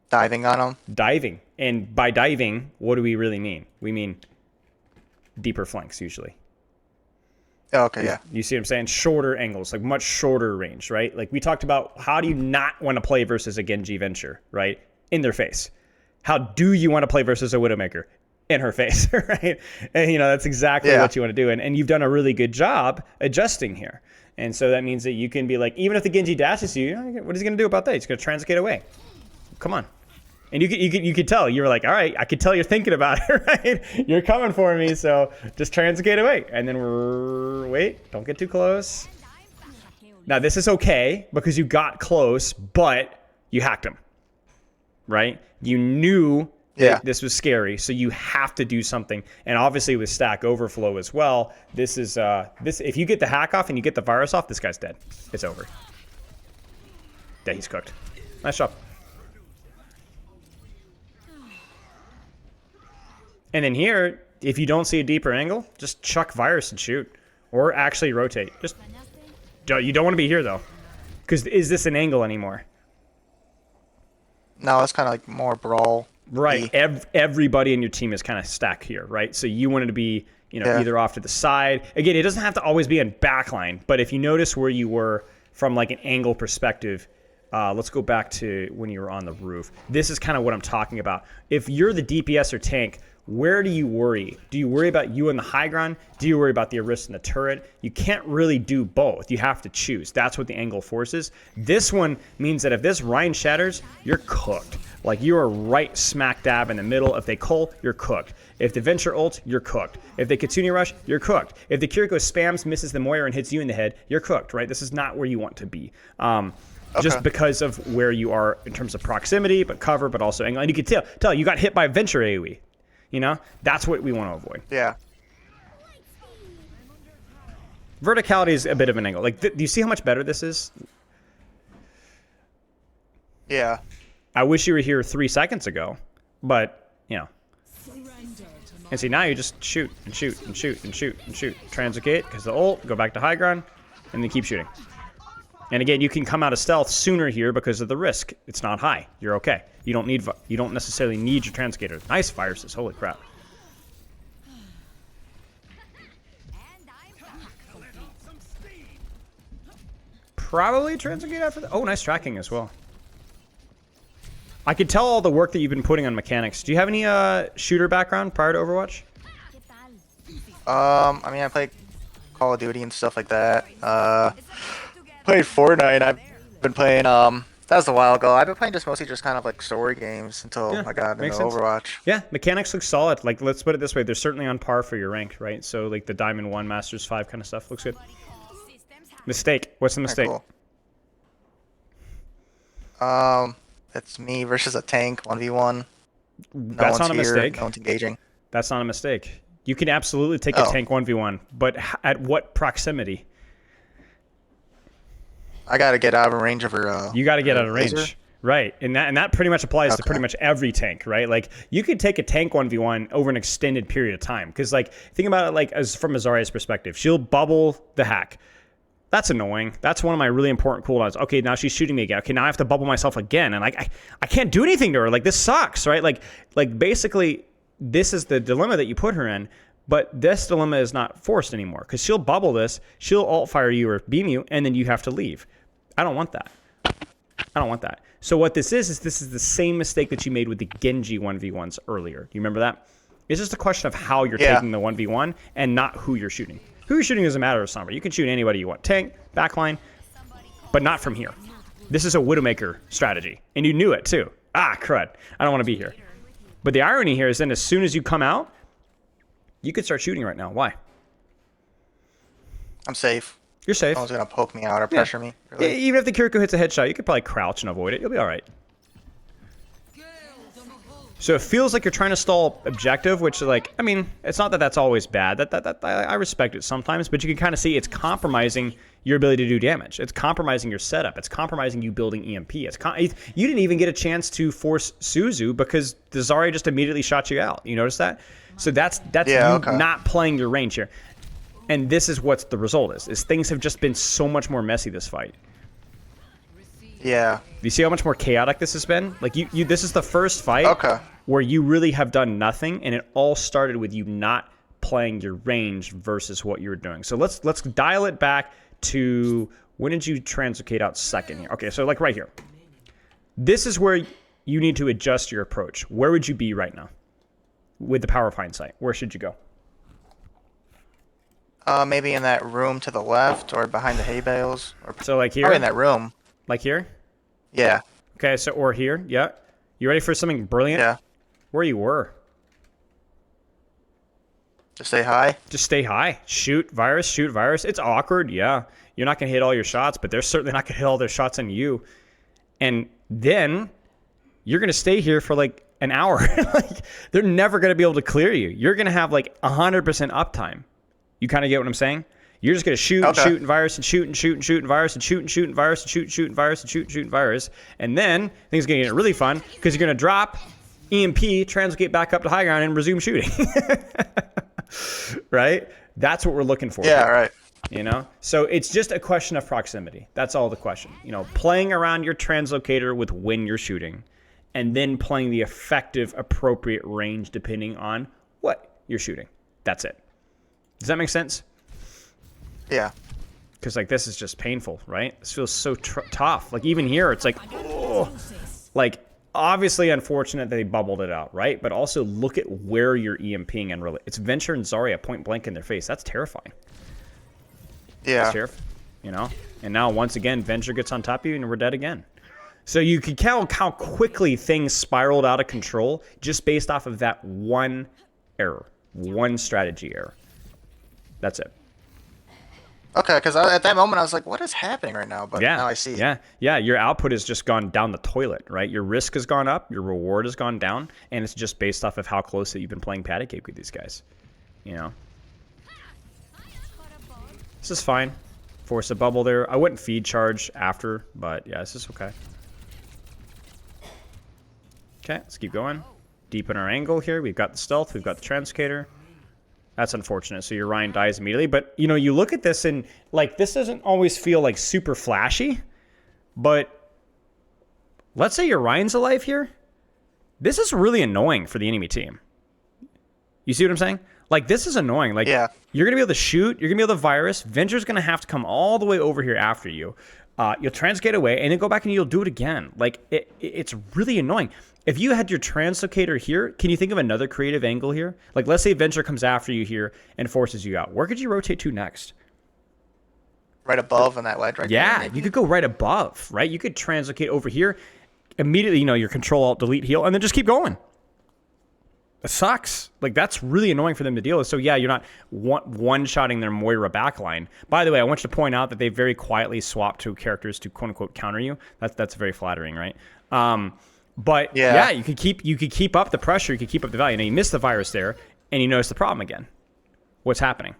Diving on them. Diving. And by diving, what do we really mean? We mean deeper flanks usually. Oh, okay, yeah. You see what I'm saying? Shorter angles, like much shorter range, right? Like we talked about, how do you not want to play versus a Genji Venture, right? In their face. How do you want to play versus a Widowmaker? In her face, right? And that's exactly what you want to do. And you've done a really good job adjusting here. And so that means that you can be like, even if the Genji dashes you, what is he going to do about that? He's going to translocate away. Come on. And you could tell. You were like, all right, I could tell you're thinking about it, right? You're coming for me, so just translocate away. And then wait, don't get too close. Now, this is okay because you got close, but you hacked him, right? You knew this was scary, so you have to do something. And obviously with Stack Overflow as well, this is if you get the hack off and you get the virus off, this guy's dead. It's over. Yeah, he's cooked. Nice job. And then here, if you don't see a deeper angle, just chuck virus and shoot. Or actually rotate. You don't want to be here though. Because is this an angle anymore? No, it's kind of like more brawl. Right. Everybody in your team is kind of stacked here, right? So you wanted to be, either off to the side. Again, it doesn't have to always be in backline, but if you notice where you were from like an angle perspective, let's go back to when you were on the roof. This is kind of what I'm talking about. If you're the DPS or tank, where do you worry? Do you worry about you and the high ground? Do you worry about the Arist and the turret? You can't really do both. You have to choose. That's what the angle forces. This one means that if this Rhine shatters, you're cooked. Like, you are right smack dab in the middle. If they cull, you're cooked. If the Venture ult, you're cooked. If they Kitsune rush, you're cooked. If the Kiriko spams, misses the Moira, and hits you in the head, you're cooked, right? This is not where you want to be. Just because of where you are in terms of proximity, but cover, but also angle. And you can tell you got hit by Venture AoE. You know, that's what we want to avoid. Yeah. Verticality is a bit of an angle. Like, do you see how much better this is? Yeah. I wish you were here 3 seconds ago, but, you know. And see, now you just shoot and shoot and shoot and shoot and shoot. Translocate, because the ult, go back to high ground, and then keep shooting. And again, you can come out of stealth sooner here because of the risk. It's not high. You're okay. You don't necessarily need your translocator. Nice viruses. Holy crap. Probably translocate after that. Oh, nice tracking as well. I could tell all the work that you've been putting on mechanics. Do you have any shooter background prior to Overwatch? I mean, I played Call of Duty and stuff like that. Played Fortnite. I've been playing, that was a while ago. I've been playing mostly kind of like story games until I got into Overwatch. Yeah, mechanics look solid. Like, let's put it this way. They're certainly on par for your rank, right? So, like, the Diamond 1, Masters 5 kind of stuff looks good. Mistake. What's the mistake? Cool. It's me versus a tank, 1v1. That's not a mistake. No one's engaging. That's not a mistake. You can absolutely take a tank 1v1, but at what proximity? I gotta get out of range of her. You gotta get out of range. Right, and that pretty much applies to pretty much every tank, right? Like, you could take a tank 1v1 over an extended period of time, because, like, think about it like as from a Zarya's perspective. She'll bubble the hack. That's annoying. That's one of my really important cooldowns. Okay, now she's shooting me again. Okay, now I have to bubble myself again, and I can't do anything to her. Like, this sucks, right? Like basically, this is the dilemma that you put her in, but this dilemma is not forced anymore, because she'll bubble this, she'll alt fire you or beam you, and then you have to leave. I don't want that. I don't want that. So what this is this is the same mistake that you made with the Genji 1v1s earlier. Do you remember that? It's just a question of how you're taking the 1v1 and not who you're shooting. Who you're shooting doesn't matter, Sombra. You can shoot anybody you want. Tank, backline, but not from here. This is a Widowmaker strategy, and you knew it too. Ah, crud. I don't want to be here. But the irony here is then as soon as you come out, you could start shooting right now. Why? I'm safe. You're safe. No one's going to poke me out or pressure me. Really. Even if the Kiriko hits a headshot, you could probably crouch and avoid it. You'll be all right. So it feels like you're trying to stall objective, which is like, I mean, it's not that that's always bad. I respect it sometimes, but you can kind of see it's compromising your ability to do damage. It's compromising your setup. It's compromising you building EMP. You didn't even get a chance to force Suzu because the Zarya just immediately shot you out. You notice that? So that's not playing your range here. And this is what the result is things have just been so much more messy this fight. Yeah. You see how much more chaotic this has been? Like, this is the first fight where you really have done nothing, and it all started with you not playing your range versus what you were doing. So let's dial it back to, when did you translocate out second here? Okay, so like right here. This is where you need to adjust your approach. Where would you be right now with the power of hindsight? Where should you go? Maybe in that room to the left or behind the hay bales. Or so like here? Probably in that room. Like here? Yeah. Okay, so or here, yeah. You ready for something brilliant? Yeah. Where you were. Just stay high? Just stay high. Shoot virus. It's awkward, yeah. You're not going to hit all your shots, but they're certainly not going to hit all their shots on you. And then you're going to stay here for like an hour. Like, they're never going to be able to clear you. You're going to have like 100% uptime. You kind of get what I'm saying? You're just going to shoot and shoot and virus and shoot and shoot and shoot and virus and shoot and shoot and virus and shoot and virus and shoot and virus. And then things are going to get really fun because you're going to drop EMP, translocate back up to high ground, and resume shooting. Right? That's what we're looking for. Yeah, right. You know? So it's just a question of proximity. That's all the question. You know, playing around your translocator with when you're shooting, and then playing the effective, appropriate range depending on what you're shooting. That's it. Does that make sense? Yeah. Because like this is just painful, right? This feels so tough. Like even here, it's like, oh, like obviously unfortunate that they bubbled it out, right? But also look at where you're EMPing and really, it's Venture and Zarya point blank in their face. That's terrifying. Yeah. That's terrifying, you know. And now once again, Venture gets on top of you, and we're dead again. So you can count how quickly things spiraled out of control just based off of that one error, one strategy error. That's it. Okay, because at that moment I was like, what is happening right now? But now I see. Yeah, your output has just gone down the toilet, right? Your risk has gone up, your reward has gone down, and it's just based off of how close that you've been playing patty cake with these guys. You know? This is fine. Force a bubble there. I wouldn't feed charge after, but yeah, this is okay. Okay, let's keep going. Deepen our angle here. We've got the stealth, we've got the transcater. That's unfortunate. So your Ryan dies immediately. But, you know, you look at this and, like, this doesn't always feel, like, super flashy. But let's say your Ryan's alive here. This is really annoying for the enemy team. You see what I'm saying? Like, this is annoying. Like, yeah. You're going to be able to shoot. You're going to be able to virus. Venture's going to have to come all the way over here after you. You'll transcate away, and then go back and you'll do it again. Like, it's really annoying. If you had your translocator here, can you think of another creative angle here? Like, let's say Venture comes after you here and forces you out. Where could you rotate to next? Right above on that ledge right there. Yeah, you could go right above, right? You could translocate over here, immediately, you know, your Control-Alt-Delete heal, and then just keep going. It sucks. Like, that's really annoying for them to deal with. So, yeah, you're not one-shotting their Moira backline. By the way, I want you to point out that they very quietly swapped two characters to quote-unquote counter you. That's very flattering, right? But yeah, you could keep up the pressure, you could keep up the value. Now you miss the virus there, and you notice the problem again. What's happening?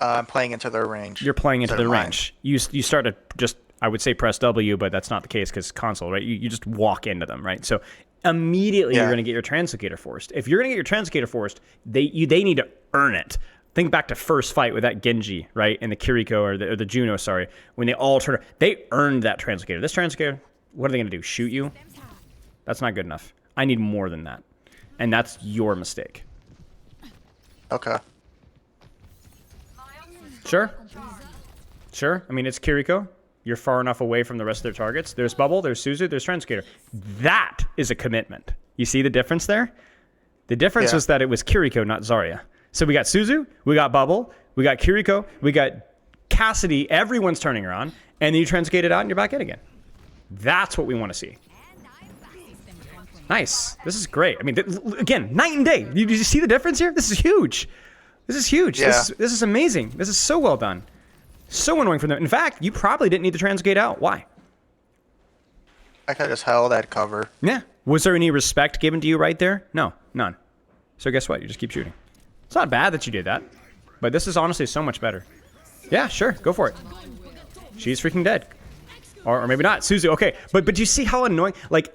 I'm playing into their range. You're playing into their range. You start to just, I would say press W, but that's not the case because console, right? You just walk into them, right? So immediately you're going to get your translocator forced. If you're going to get your translocator forced, they need to earn it. Think back to first fight with that Genji, right? And the Kiriko, or the Juno, sorry. When they all turned, they earned that translocator. This translocator, what are they going to do? Shoot you? That's not good enough. I need more than that. And that's your mistake. Okay. Sure. I mean, it's Kiriko. You're far enough away from the rest of their targets. There's Bubble, there's Suzu, there's Translocator. That is a commitment. You see the difference there? The difference was that it was Kiriko, not Zarya. So we got Suzu, we got Bubble, we got Kiriko, we got Cassidy. Everyone's turning her on, and then you transcate it out and you're back in again. That's what we want to see. Nice. This is great. I mean, again, night and day. Did you see the difference here? This is huge. This is huge. Yeah. This is amazing. This is so well done. So annoying for them. In fact, you probably didn't need to transcate out. Why? I could have just held that cover. Yeah. Was there any respect given to you right there? No, none. So guess what? You just keep shooting. It's not bad that you did that, but this is honestly so much better. Yeah, sure. Go for it. She's freaking dead. Or maybe not. Suzu, okay. But you see how annoying... Like,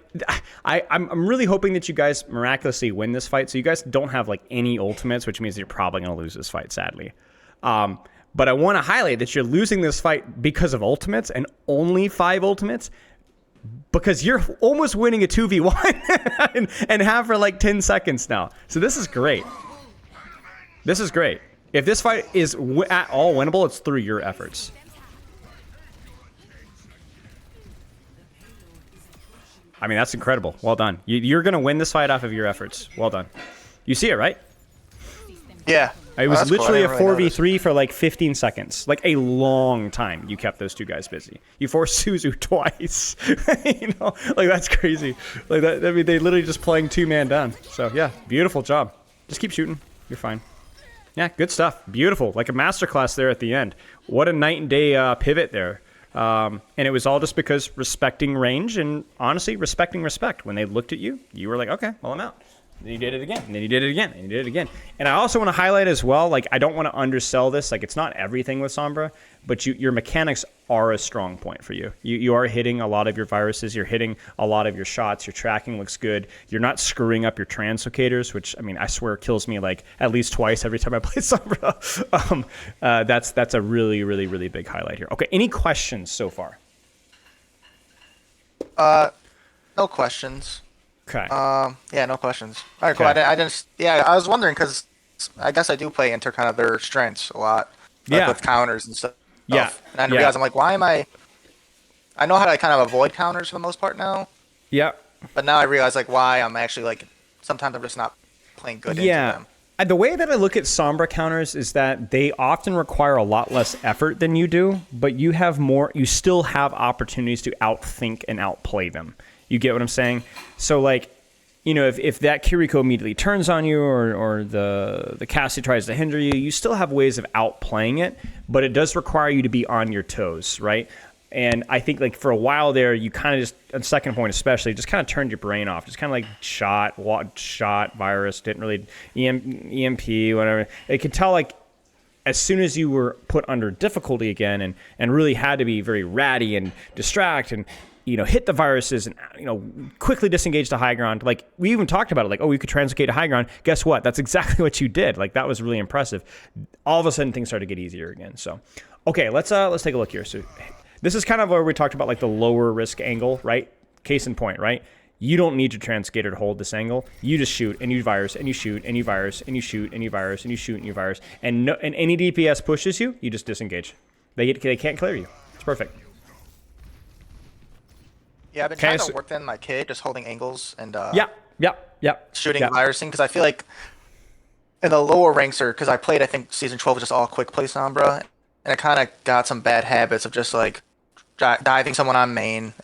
I'm really hoping that you guys miraculously win this fight, so you guys don't have, like, any ultimates, which means you're probably going to lose this fight, sadly. But I want to highlight that you're losing this fight because of ultimates, and only 5 ultimates, because you're almost winning a 2v1 and have for, like, 10 seconds now. So this is great. This is great. If this fight is at all winnable, it's through your efforts. I mean, that's incredible. Well done. You're going to win this fight off of your efforts. Well done. You see it, right? Yeah. It was literally cool. a 4v3 for like 15 seconds. Like a long time you kept those two guys busy. You forced Suzu twice. You know, like that's crazy. Like that, I mean, they literally just playing 2-man down. So yeah, beautiful job. Just keep shooting. You're fine. Yeah, good stuff. Beautiful. Like a masterclass there at the end. What a night and day pivot there. And it was all just because respecting range and honestly respecting respect. When they looked at you, you were like, okay, well, I'm out. Then you did it again, and then you did it again, and you did it again. And I also want to highlight as well, like, I don't want to undersell this. Like, it's not everything with Sombra, but your mechanics are a strong point for you. You are hitting a lot of your viruses. You're hitting a lot of your shots. Your tracking looks good. You're not screwing up your translocators, which, I mean, I swear kills me, like, at least twice every time I play Sombra. That's a really, really, really big highlight here. Okay, any questions so far? No questions. Okay. Yeah, no questions. All right, cool. I was wondering because I guess I do play into kind of their strengths a lot. like Yeah. with counters and stuff. Yeah. And I Yeah. realized I'm like, why am I? I know how to kind of avoid counters for the most part now, Yeah. but now I realize like why I'm actually like sometimes I'm just not playing good into Yeah. them. The way that I look at Sombra counters is that they often require a lot less effort than you do, but you have more, you still have opportunities to outthink and outplay them. You get what I'm saying? So, like, you know, if that Kiriko immediately turns on you or the Cassie tries to hinder you, you still have ways of outplaying it, but it does require you to be on your toes, right? And I think, like, for a while there, you kind of just, on second point especially, just kind of turned your brain off. Just kind of like shot, virus, didn't really, EMP, whatever. It could tell, like, as soon as you were put under difficulty again and really had to be very ratty and distract and, you know, hit the viruses and, you know, quickly disengage to high ground. Like, we even talked about it, like, oh, you could translocate to high ground. Guess what? That's exactly what you did. Like, that was really impressive. All of a sudden, things started to get easier again. So, okay, let's take a look here. So, this is kind of where we talked about, like, the lower risk angle, right? Case in point, right? You don't need your Transcater to hold this angle. You just shoot and you virus and you shoot and you virus and you shoot and you virus and you shoot and you virus. And no, and any DPS pushes you, you just disengage. They can't clear you. It's perfect. Yeah, I've been trying to work in my kid just holding angles and shooting virusing because I feel like in the lower ranks or because I played I think season 12 was just all quick play Sombra and I kind of got some bad habits of just like diving someone on main,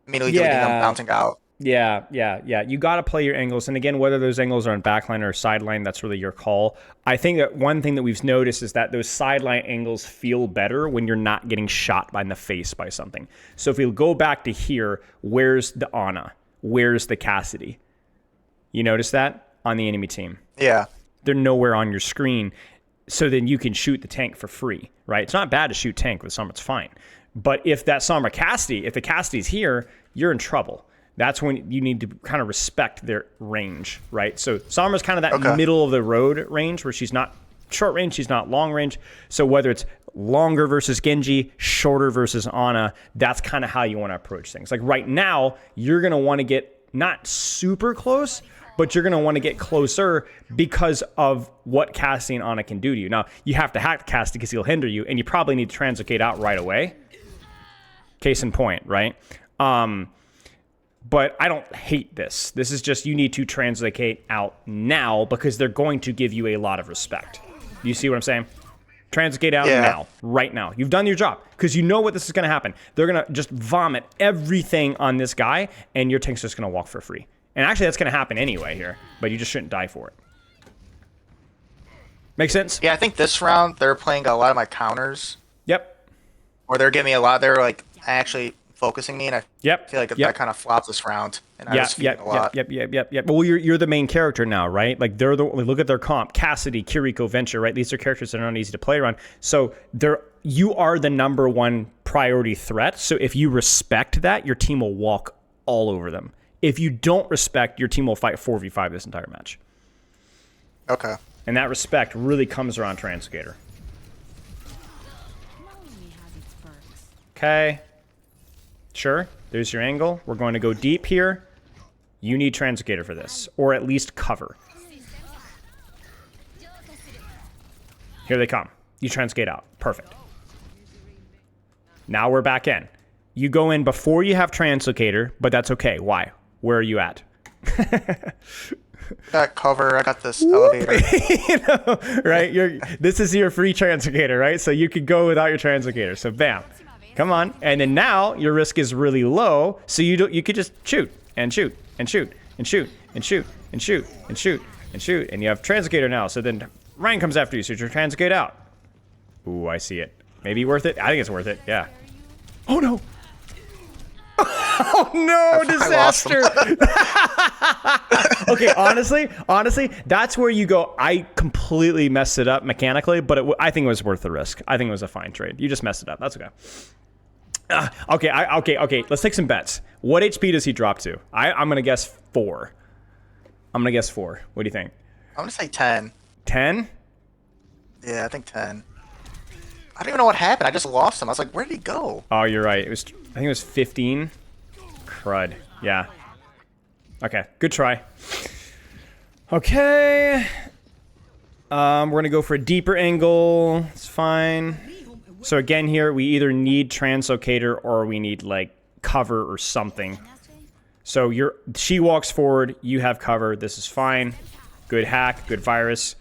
immediately deleting them, bouncing out. Yeah. You got to play your angles. And again, whether those angles are on backline or sideline, that's really your call. I think that one thing that we've noticed is that those sideline angles feel better when you're not getting shot in the face by something. So if we go back to here, where's the Ana? Where's the Cassidy? You notice that on the enemy team? Yeah. They're nowhere on your screen. So then you can shoot the tank for free, right? It's not bad to shoot tank with Sombra, it's fine. But if that Sombra Cassidy, if the Cassidy's here, you're in trouble. That's when you need to kind of respect their range, right? So Sombra's kind of that middle of the road range where she's not short range, she's not long range. So whether it's longer versus Genji, shorter versus Ana, that's kind of how you want to approach things. Like right now, you're going to want to get not super close, but you're going to want to get closer because of what Cassie and Ana can do to you. Now, you have to hack Cassie because he'll hinder you, and you probably need to translocate out right away. Case in point, right? But I don't hate this. This is just you need to translocate out now because they're going to give you a lot of respect. Do you see what I'm saying? Translocate out now, right now. You've done your job because you know what this is going to happen. They're going to just vomit everything on this guy, and your tank's just going to walk for free. And actually, that's going to happen anyway here, but you just shouldn't die for it. Make sense? Yeah, I think this round they're playing a lot of my counters. Yep. Or they're giving me a lot. They're like actually focusing me, and I feel like that kind of flops this round. And I just feel a lot. Yep. Well, you're the main character now, right? Like they're the look at their comp, Cassidy, Kiriko, Venture, right? These are characters that are not easy to play around. So you are the number one priority threat. So if you respect that, your team will walk all over them. If you don't respect, your team will fight 4v5 this entire match. Okay. And that respect really comes around Translocator. Okay. Sure, there's your angle. We're going to go deep here. You need Translocator for this, or at least cover. Here they come. You Translocate out. Perfect. Now we're back in. You go in before you have Translocator, but that's okay. Why? Where are you at? Got cover. I got this elevator. You know, right? This is your free Translocator, right? So you could go without your Translocator. So bam. Come on. And then now your risk is really low, so you could just shoot and shoot and shoot and shoot and shoot and shoot and shoot and shoot. And you have Translocator now. So then Ryan comes after you, so you Translocate out. Ooh, I see it. Maybe worth it? I think it's worth it. Yeah. Oh no. Oh no, disaster. Okay, honestly, that's where you go, I completely messed it up mechanically, but I think it was worth the risk. I think it was a fine trade. You just messed it up. That's okay. Okay. Let's take some bets. What HP does he drop to? I'm going to guess 4. I'm going to guess 4. What do you think? I'm going to say 10. 10? Yeah, I think 10. I don't even know what happened. I just lost him. I was like, where did he go? Oh, you're right. I think it was 15. Crud. Yeah. Okay, good try. Okay. We're going to go for a deeper angle. It's fine. So again here, we either need translocator or we need, like, cover or something. So she walks forward, you have cover. This is fine. Good hack, good virus.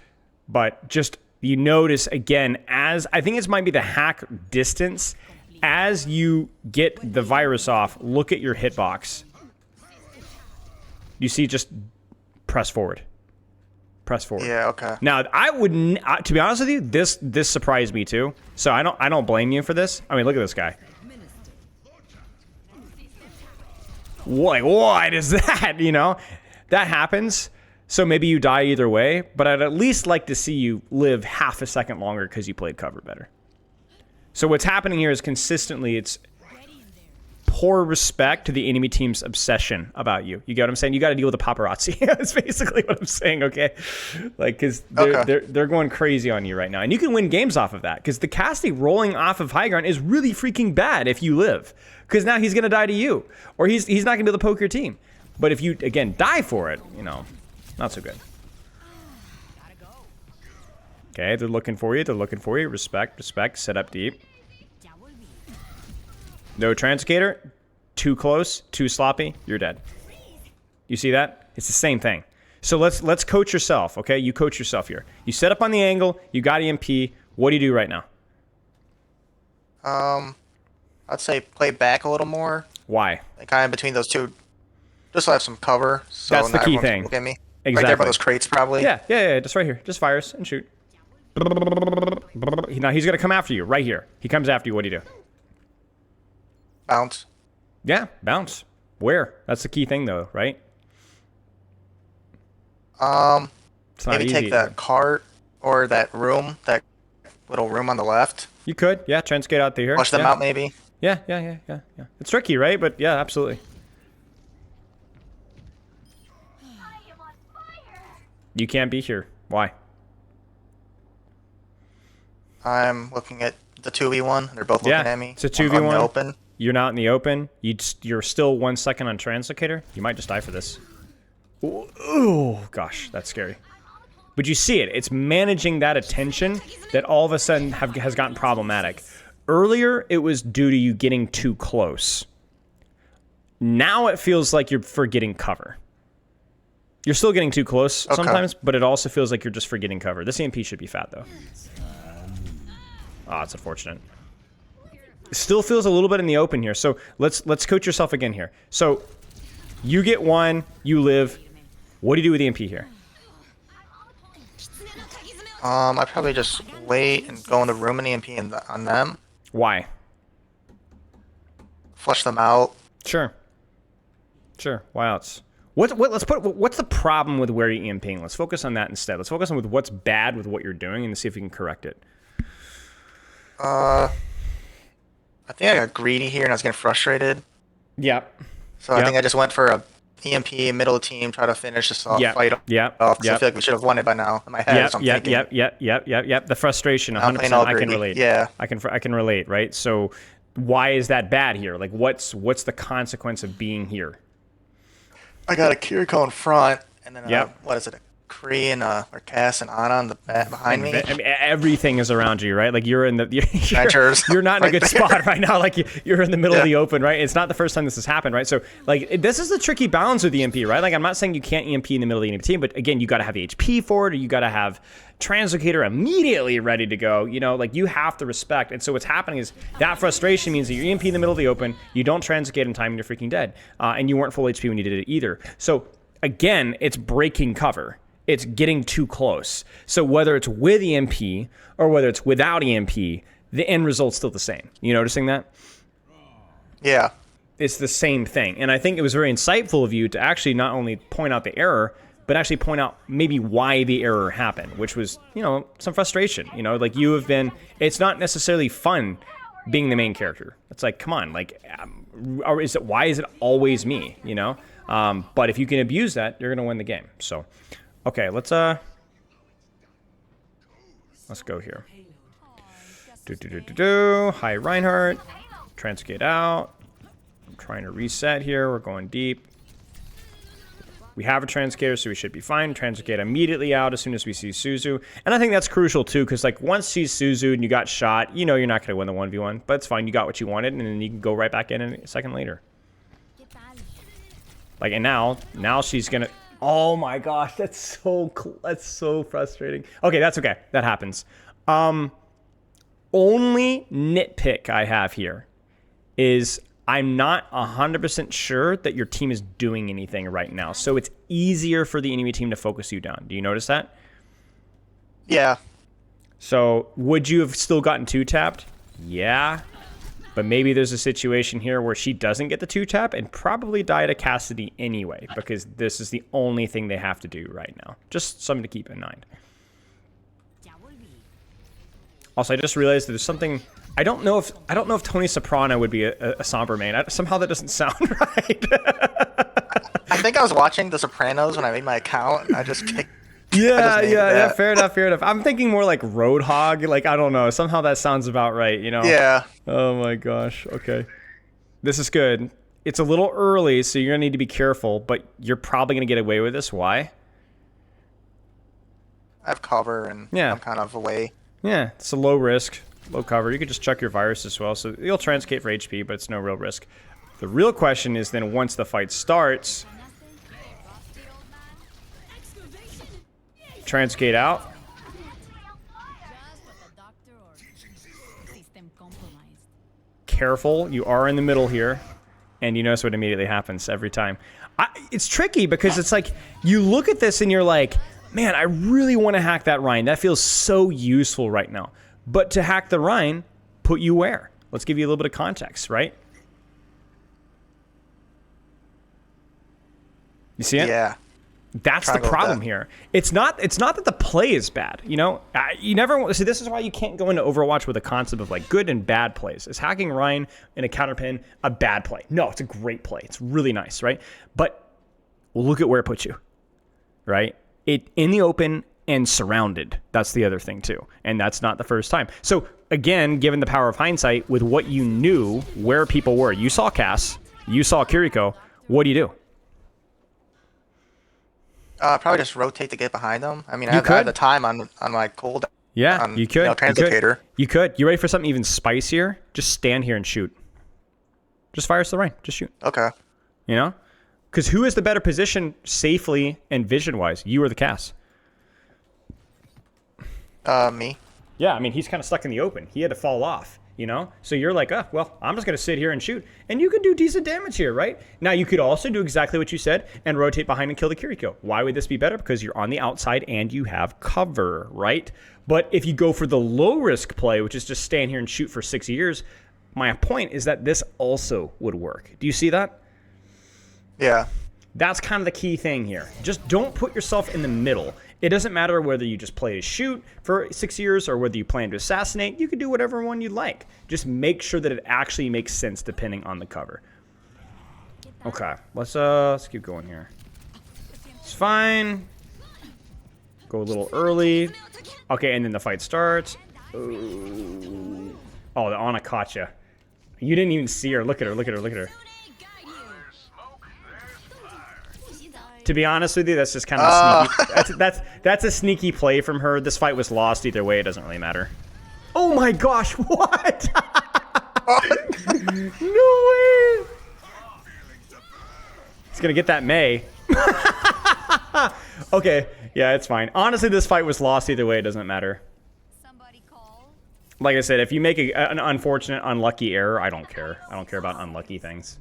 But just, you notice, again, as... I think this might be the hack distance. As you get the virus off, look at your hitbox. You see, just press forward. Press forward. Yeah, okay. Now, I wouldn't... to be honest with you, this surprised me too. So I don't blame you for this. I mean, look at this guy. What is that? You know? That happens. So maybe you die either way, but I'd at least like to see you live half a second longer because you played cover better. So what's happening here is consistently it's poor respect to the enemy team's obsession about you. You get what I'm saying? You got to deal with the paparazzi. That's basically what I'm saying, okay? Like, because they're going crazy on you right now. And you can win games off of that, because the casting rolling off of high ground is really freaking bad if you live. Because now he's going to die to you. Or he's not going to be able to poke your team. But if you, again, die for it, you know, not so good. Okay, they're looking for you. They're looking for you. Respect, respect. Set up deep. No translocator. Too close. Too sloppy. You're dead. You see that? It's the same thing. So let's coach yourself, okay? You coach yourself here. You set up on the angle. You got EMP. What do you do right now? I'd say play back a little more. Why? Like, kind of between those two. Just so I have some cover. So that's the key thing. Look at me. Exactly. Right there by those crates, probably. Yeah. Just right here. Just virus and shoot. Now he's gonna come after you right here. He comes after you. What do you do? Bounce. Yeah, bounce. Where? That's the key thing, though, right? It's not maybe easy. take that cart or that room, that little room on the left. You could, yeah. Transcade out there. Flush them out, maybe. Yeah. It's tricky, right? But yeah, absolutely. You can't be here. Why? I'm looking at the 2v1. They're both looking at me. It's a 2v1. On the open. You're not in the open. You're still 1 second on translocator. You might just die for this. Ooh, gosh, that's scary. But you see it. It's managing that attention that all of a sudden has gotten problematic. Earlier, it was due to you getting too close. Now it feels like you're forgetting cover. You're still getting too close sometimes, but it also feels like you're just forgetting cover. This EMP should be fat, though. Oh, it's unfortunate. It still feels a little bit in the open here. So let's coach yourself again here. So you get one, you live. What do you do with EMP here? I probably just wait and go in the room and EMP on them. Why? Flush them out. Sure. Why else? What's the problem with where you're EMPing? Let's focus on that instead. Let's focus on what's bad with what you're doing and see if we can correct it. I think I got greedy here and I was getting frustrated. Yep. So I think I just went for a EMP middle of the team, try to finish this fight off. Because I feel like we should have won it by now. In my head, Yep. The frustration, 100%. I can relate. Yeah. I can relate. Right. So why is that bad here? Like, what's the consequence of being here? I got a Kiriko in front, and then what is it? A Kree and or Cass and Ana on the back behind me. I mean, everything is around you, right? Like you're in the you're not in a good there. spot right now. Like you're in the middle of the open, right? It's not the first time this has happened, right? So like this is a tricky balance with EMP, right? Like I'm not saying you can't EMP in the middle of the enemy team, but again, you got to have HP for it, or you got to have translocator immediately ready to go. You know, like you have to respect. And so what's happening is that frustration means that you're EMP in the middle of the open, you don't translocate in time, and you're freaking dead, and you weren't full HP when you did it either. So again, it's breaking cover. It's getting too close. So whether it's with EMP or whether it's without EMP, the end result's still the same. You noticing that? Yeah. It's the same thing. And I think it was very insightful of you to actually not only point out the error, but actually point out maybe why the error happened, which was, you know, some frustration. You know, like you have been, it's not necessarily fun being the main character. It's like, come on, like, or is it, why is it always me, you know? But if you can abuse that, you're going to win the game. So, okay, let's go here. Hi, Reinhardt. Transgate out. I'm trying to reset here. We're going deep. We have a Translocator, so we should be fine. Translocate immediately out as soon as we see Suzu. And I think that's crucial, too, because, like, once she's Suzu and you got shot, you know you're not going to win the 1v1. But it's fine. You got what you wanted, and then you can go right back in a second later. Like, and now she's going to... Oh, my gosh. That's so frustrating. Okay, that's okay. That happens. Only nitpick I have here is I'm not 100% sure that your team is doing anything right now. So it's easier for the enemy team to focus you down. Do you notice that? Yeah. So would you have still gotten 2-tapped? Yeah. But maybe there's a situation here where she doesn't get the 2-tap and probably die to Cassidy anyway, because this is the only thing they have to do right now. Just something to keep in mind. Also, I just realized that there's something... I don't know if Tony Soprano would be a Sombra main. Somehow that doesn't sound right. I think I was watching The Sopranos when I made my account. I just kicked. Yeah. Fair enough. I'm thinking more like Roadhog. Like, I don't know. Somehow that sounds about right, you know? Yeah. Oh my gosh. Okay. This is good. It's a little early, so you're going to need to be careful, but you're probably going to get away with this. Why? I have cover, and I'm kind of away. Yeah, it's a low risk, low cover. You could just chuck your virus as well, so you'll transcate for HP, but it's no real risk. The real question is then once the fight starts, transcate out. Careful, you are in the middle here, and you notice what immediately happens every time. It's tricky because it's like, you look at this and you're like, man, I really want to hack that Rhine. That feels so useful right now. But to hack the Rhine, put you where? Let's give you a little bit of context, right? You see it? Yeah. That's the problem here. It's not that the play is bad, you know? You never want to see, this is why you can't go into Overwatch with a concept of like good and bad plays. Is hacking Rhine in a counterpin a bad play? No, it's a great play. It's really nice, right? But look at where it puts you, right? It in the open and surrounded. That's the other thing too. And that's not the first time. So again, given the power of hindsight, with what you knew, where people were, you saw Cass, you saw Kiriko, what do? Probably just rotate to get behind them. I mean, I have the time on my cooldown. Yeah, you could. Translocator. You could. You ready for something even spicier? Just stand here and shoot. Just fire us the rain. Just shoot. Okay. You know? Because who is the better position safely and vision-wise? You or the Cass? Me. Yeah, I mean, he's kind of stuck in the open. He had to fall off, you know? So you're like, oh, well, I'm just going to sit here and shoot. And you can do decent damage here, right? Now, you could also do exactly what you said and rotate behind and kill the Kiriko. Why would this be better? Because you're on the outside and you have cover, right? But if you go for the low-risk play, which is just stand here and shoot for 6 years, my point is that this also would work. Do you see that? Yeah. That's kind of the key thing here. Just don't put yourself in the middle. It doesn't matter whether you just play to shoot for 6 years or whether you plan to assassinate. You can do whatever one you like. Just make sure that it actually makes sense depending on the cover. Okay, let's keep going here. It's fine. Go a little early. Okay, and then the fight starts. Ooh. Oh, the Ana caught you. You didn't even see her. Look at her, look at her, look at her. To be honest with you, that's just kind of sneaky. That's a sneaky play from her. This fight was lost either way. It doesn't really matter. Oh my gosh! What? No way! He's gonna get that May. Okay, yeah, it's fine. Honestly, this fight was lost either way. It doesn't matter. Like I said, if you make an unfortunate, unlucky error, I don't care. I don't care about unlucky things.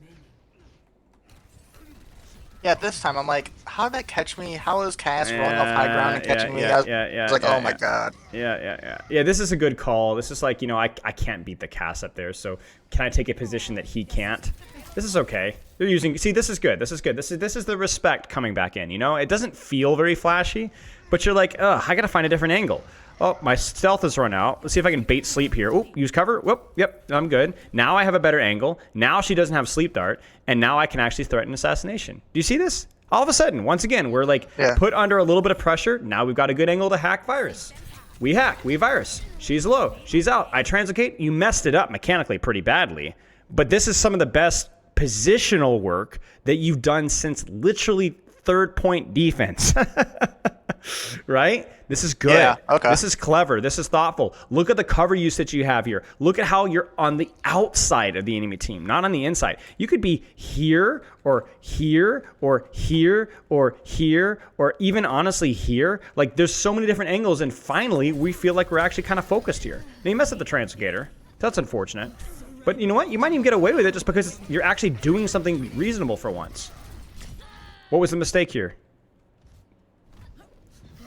Yeah, this time I'm like, how did that catch me? How is Cass rolling off high ground and catching me? I was like, oh my god. Yeah, this is a good call. This is like, you know, I can't beat the Cass up there, so can I take a position that he can't? This is okay. They're using, see, this is good. This is good. This is the respect coming back in, you know? It doesn't feel very flashy, but you're like, ugh, I gotta find a different angle. Oh, my stealth has run out. Let's see if I can bait sleep here. Oh, use cover. Whoop, yep, I'm good. Now I have a better angle. Now she doesn't have sleep dart, and now I can actually threaten assassination. Do you see this? All of a sudden, once again, we're like put under a little bit of pressure. Now we've got a good angle to hack virus. We hack, we virus. She's low, she's out. I translocate. You messed it up mechanically pretty badly, but this is some of the best positional work that you've done since literally third point defense. Right? This is good. Yeah, okay. This is clever. This is thoughtful. Look at the cover usage you have here. Look at how you're on the outside of the enemy team, not on the inside. You could be here or here or here or here or even honestly here. Like there's so many different angles, and finally we feel like we're actually kind of focused here. Now you mess up the Translocator. That's unfortunate. But you know what? You might even get away with it just because you're actually doing something reasonable for once. What was the mistake here?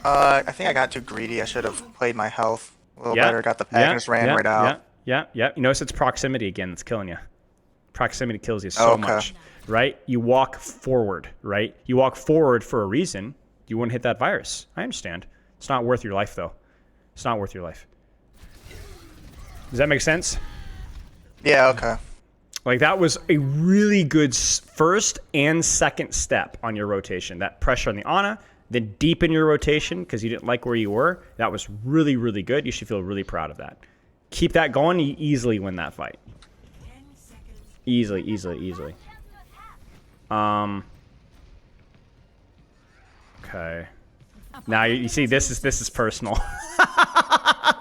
I think I got too greedy. I should have played my health a little better. Got the pack and just ran right out. Yeah. You notice it's proximity again that's killing you. Proximity kills you so much, right? You walk forward, right? You walk forward for a reason. You wouldn't hit that virus. I understand. It's not worth your life, though. It's not worth your life. Does that make sense? Yeah, okay. Like, that was a really good first and second step on your rotation. That pressure on the Ana, then deepen your rotation because you didn't like where you were. That was really, really good. You should feel really proud of that. Keep that going. You easily win that fight. Easily. Okay. Now you see this is personal.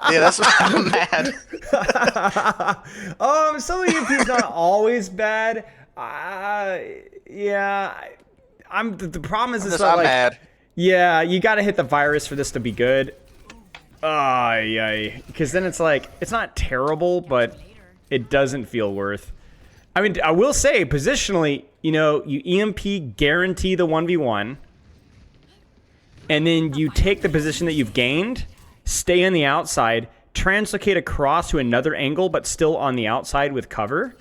Yeah, that's why I'm mad. Some of EMP is not always bad. Yeah. The problem is it's not I'm like mad. yeah, you got to hit the virus for this to be good. Yeah, because then it's like it's not terrible, but it doesn't feel worth. I mean, I will say positionally, you EMP guarantee the 1v1, and then you take the position that you've gained, stay on the outside, translocate across to another angle, but still on the outside with cover,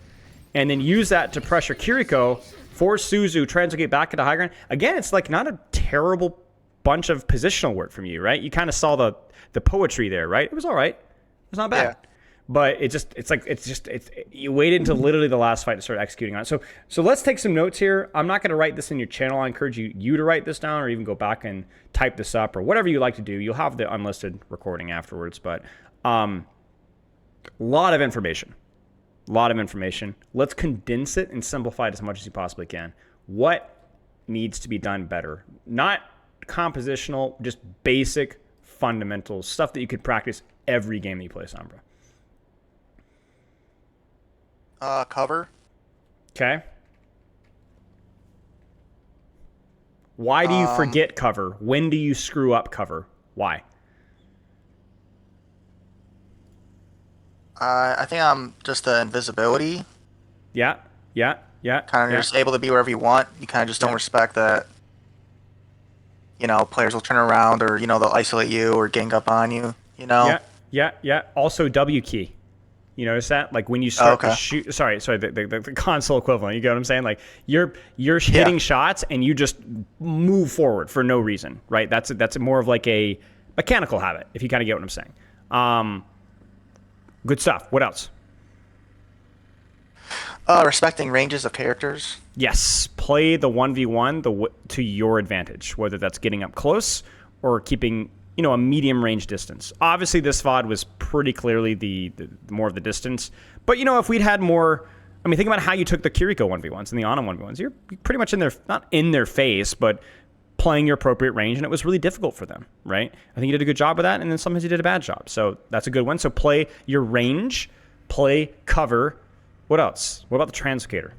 and then use that to pressure Kiriko, force Suzu, translocate back into high ground. Again, it's like not a terrible bunch of positional work from you, right? You kind of saw the poetry there, right? It was all right. It was not bad. Yeah. But you waited until literally the last fight to start executing on it. So let's take some notes here. I'm not going to write this in your channel. I encourage you to write this down or even go back and type this up or whatever you like to do. You'll have the unlisted recording afterwards. But a lot of information. Let's condense it and simplify it as much as you possibly can. What needs to be done better? Not compositional, just basic fundamentals, stuff that you could practice every game that you play Sombra. Cover. Okay. Why do you forget cover? When do you screw up cover? Why? I think I'm just the invisibility. Yeah. Kind of just able to be wherever you want. You kind of just don't respect that. Players will turn around or, they'll isolate you or gang up on you, Yeah. Also W key. You notice that? Like when you start to shoot, sorry, the console equivalent. You get what I'm saying? Like you're hitting shots and you just move forward for no reason, right? That's more of like a mechanical habit, if you kind of get what I'm saying. Good stuff. What else? Respecting ranges of characters. Yes, play the 1v1 to your advantage, whether that's getting up close or keeping a medium range distance. Obviously, this VOD was pretty clearly the more of the distance. But if we'd had more, I mean, think about how you took the Kiriko 1v1s and the Ana 1v1s. You're pretty much not in their face, but playing your appropriate range, and it was really difficult for them, right? I think you did a good job of that, and then sometimes you did a bad job. So that's a good one. So play your range, play cover. What else? What about the Translocator?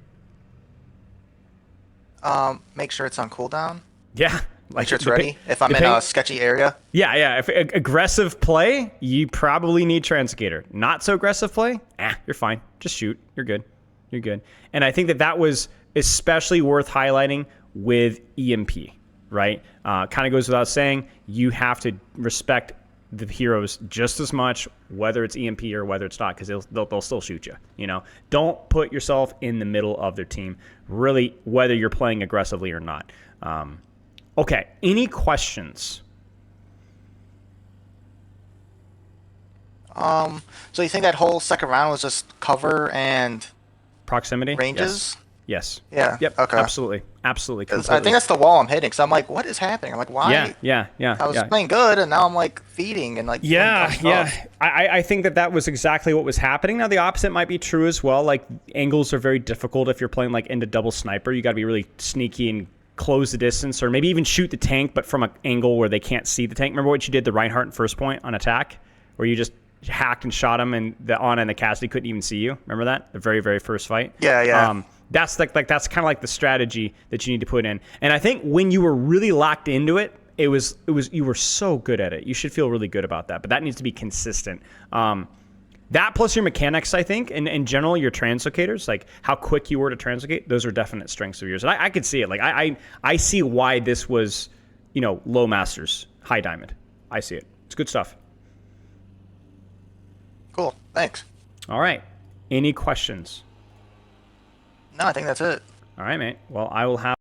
Make sure it's on cooldown. Yeah. Make sure it's ready if I'm in a sketchy area. Yeah. If aggressive play, you probably need Translocator. Not so aggressive play, you're fine. Just shoot. You're good. And I think that was especially worth highlighting with EMP, right? Kind of goes without saying, you have to respect the heroes just as much, whether it's EMP or whether it's not, because they'll still shoot you. Don't put yourself in the middle of their team, really, whether you're playing aggressively or not. Okay, any questions? So you think that whole second round was just cover and proximity ranges? Yes. Yeah. Yep. Okay. Absolutely. Completely. I think that's the wall I'm hitting. So I'm like, what is happening? I'm like, why? Yeah. I was playing good, and now I'm like feeding and like. Yeah. I think that was exactly what was happening. Now the opposite might be true as well. Like angles are very difficult if you're playing like into double sniper. You got to be really sneaky and close the distance, or maybe even shoot the tank, but from an angle where they can't see the tank. Remember what you did, the Reinhardt first point on attack, where you just hacked and shot him, and the Ana and the Cassidy couldn't even see you. Remember that? The very, very first fight? Yeah. That's that's kind of like the strategy that you need to put in. And I think when you were really locked into it, it was you were so good at it. You should feel really good about that. But that needs to be consistent. That plus your mechanics, I think, and in general, your translocators, like how quick you were to translocate, those are definite strengths of yours. And I could see it. Like I see why this was, low masters, high diamond. I see it. It's good stuff. Cool. Thanks. All right. Any questions? No, I think that's it. All right, mate. Well, I will have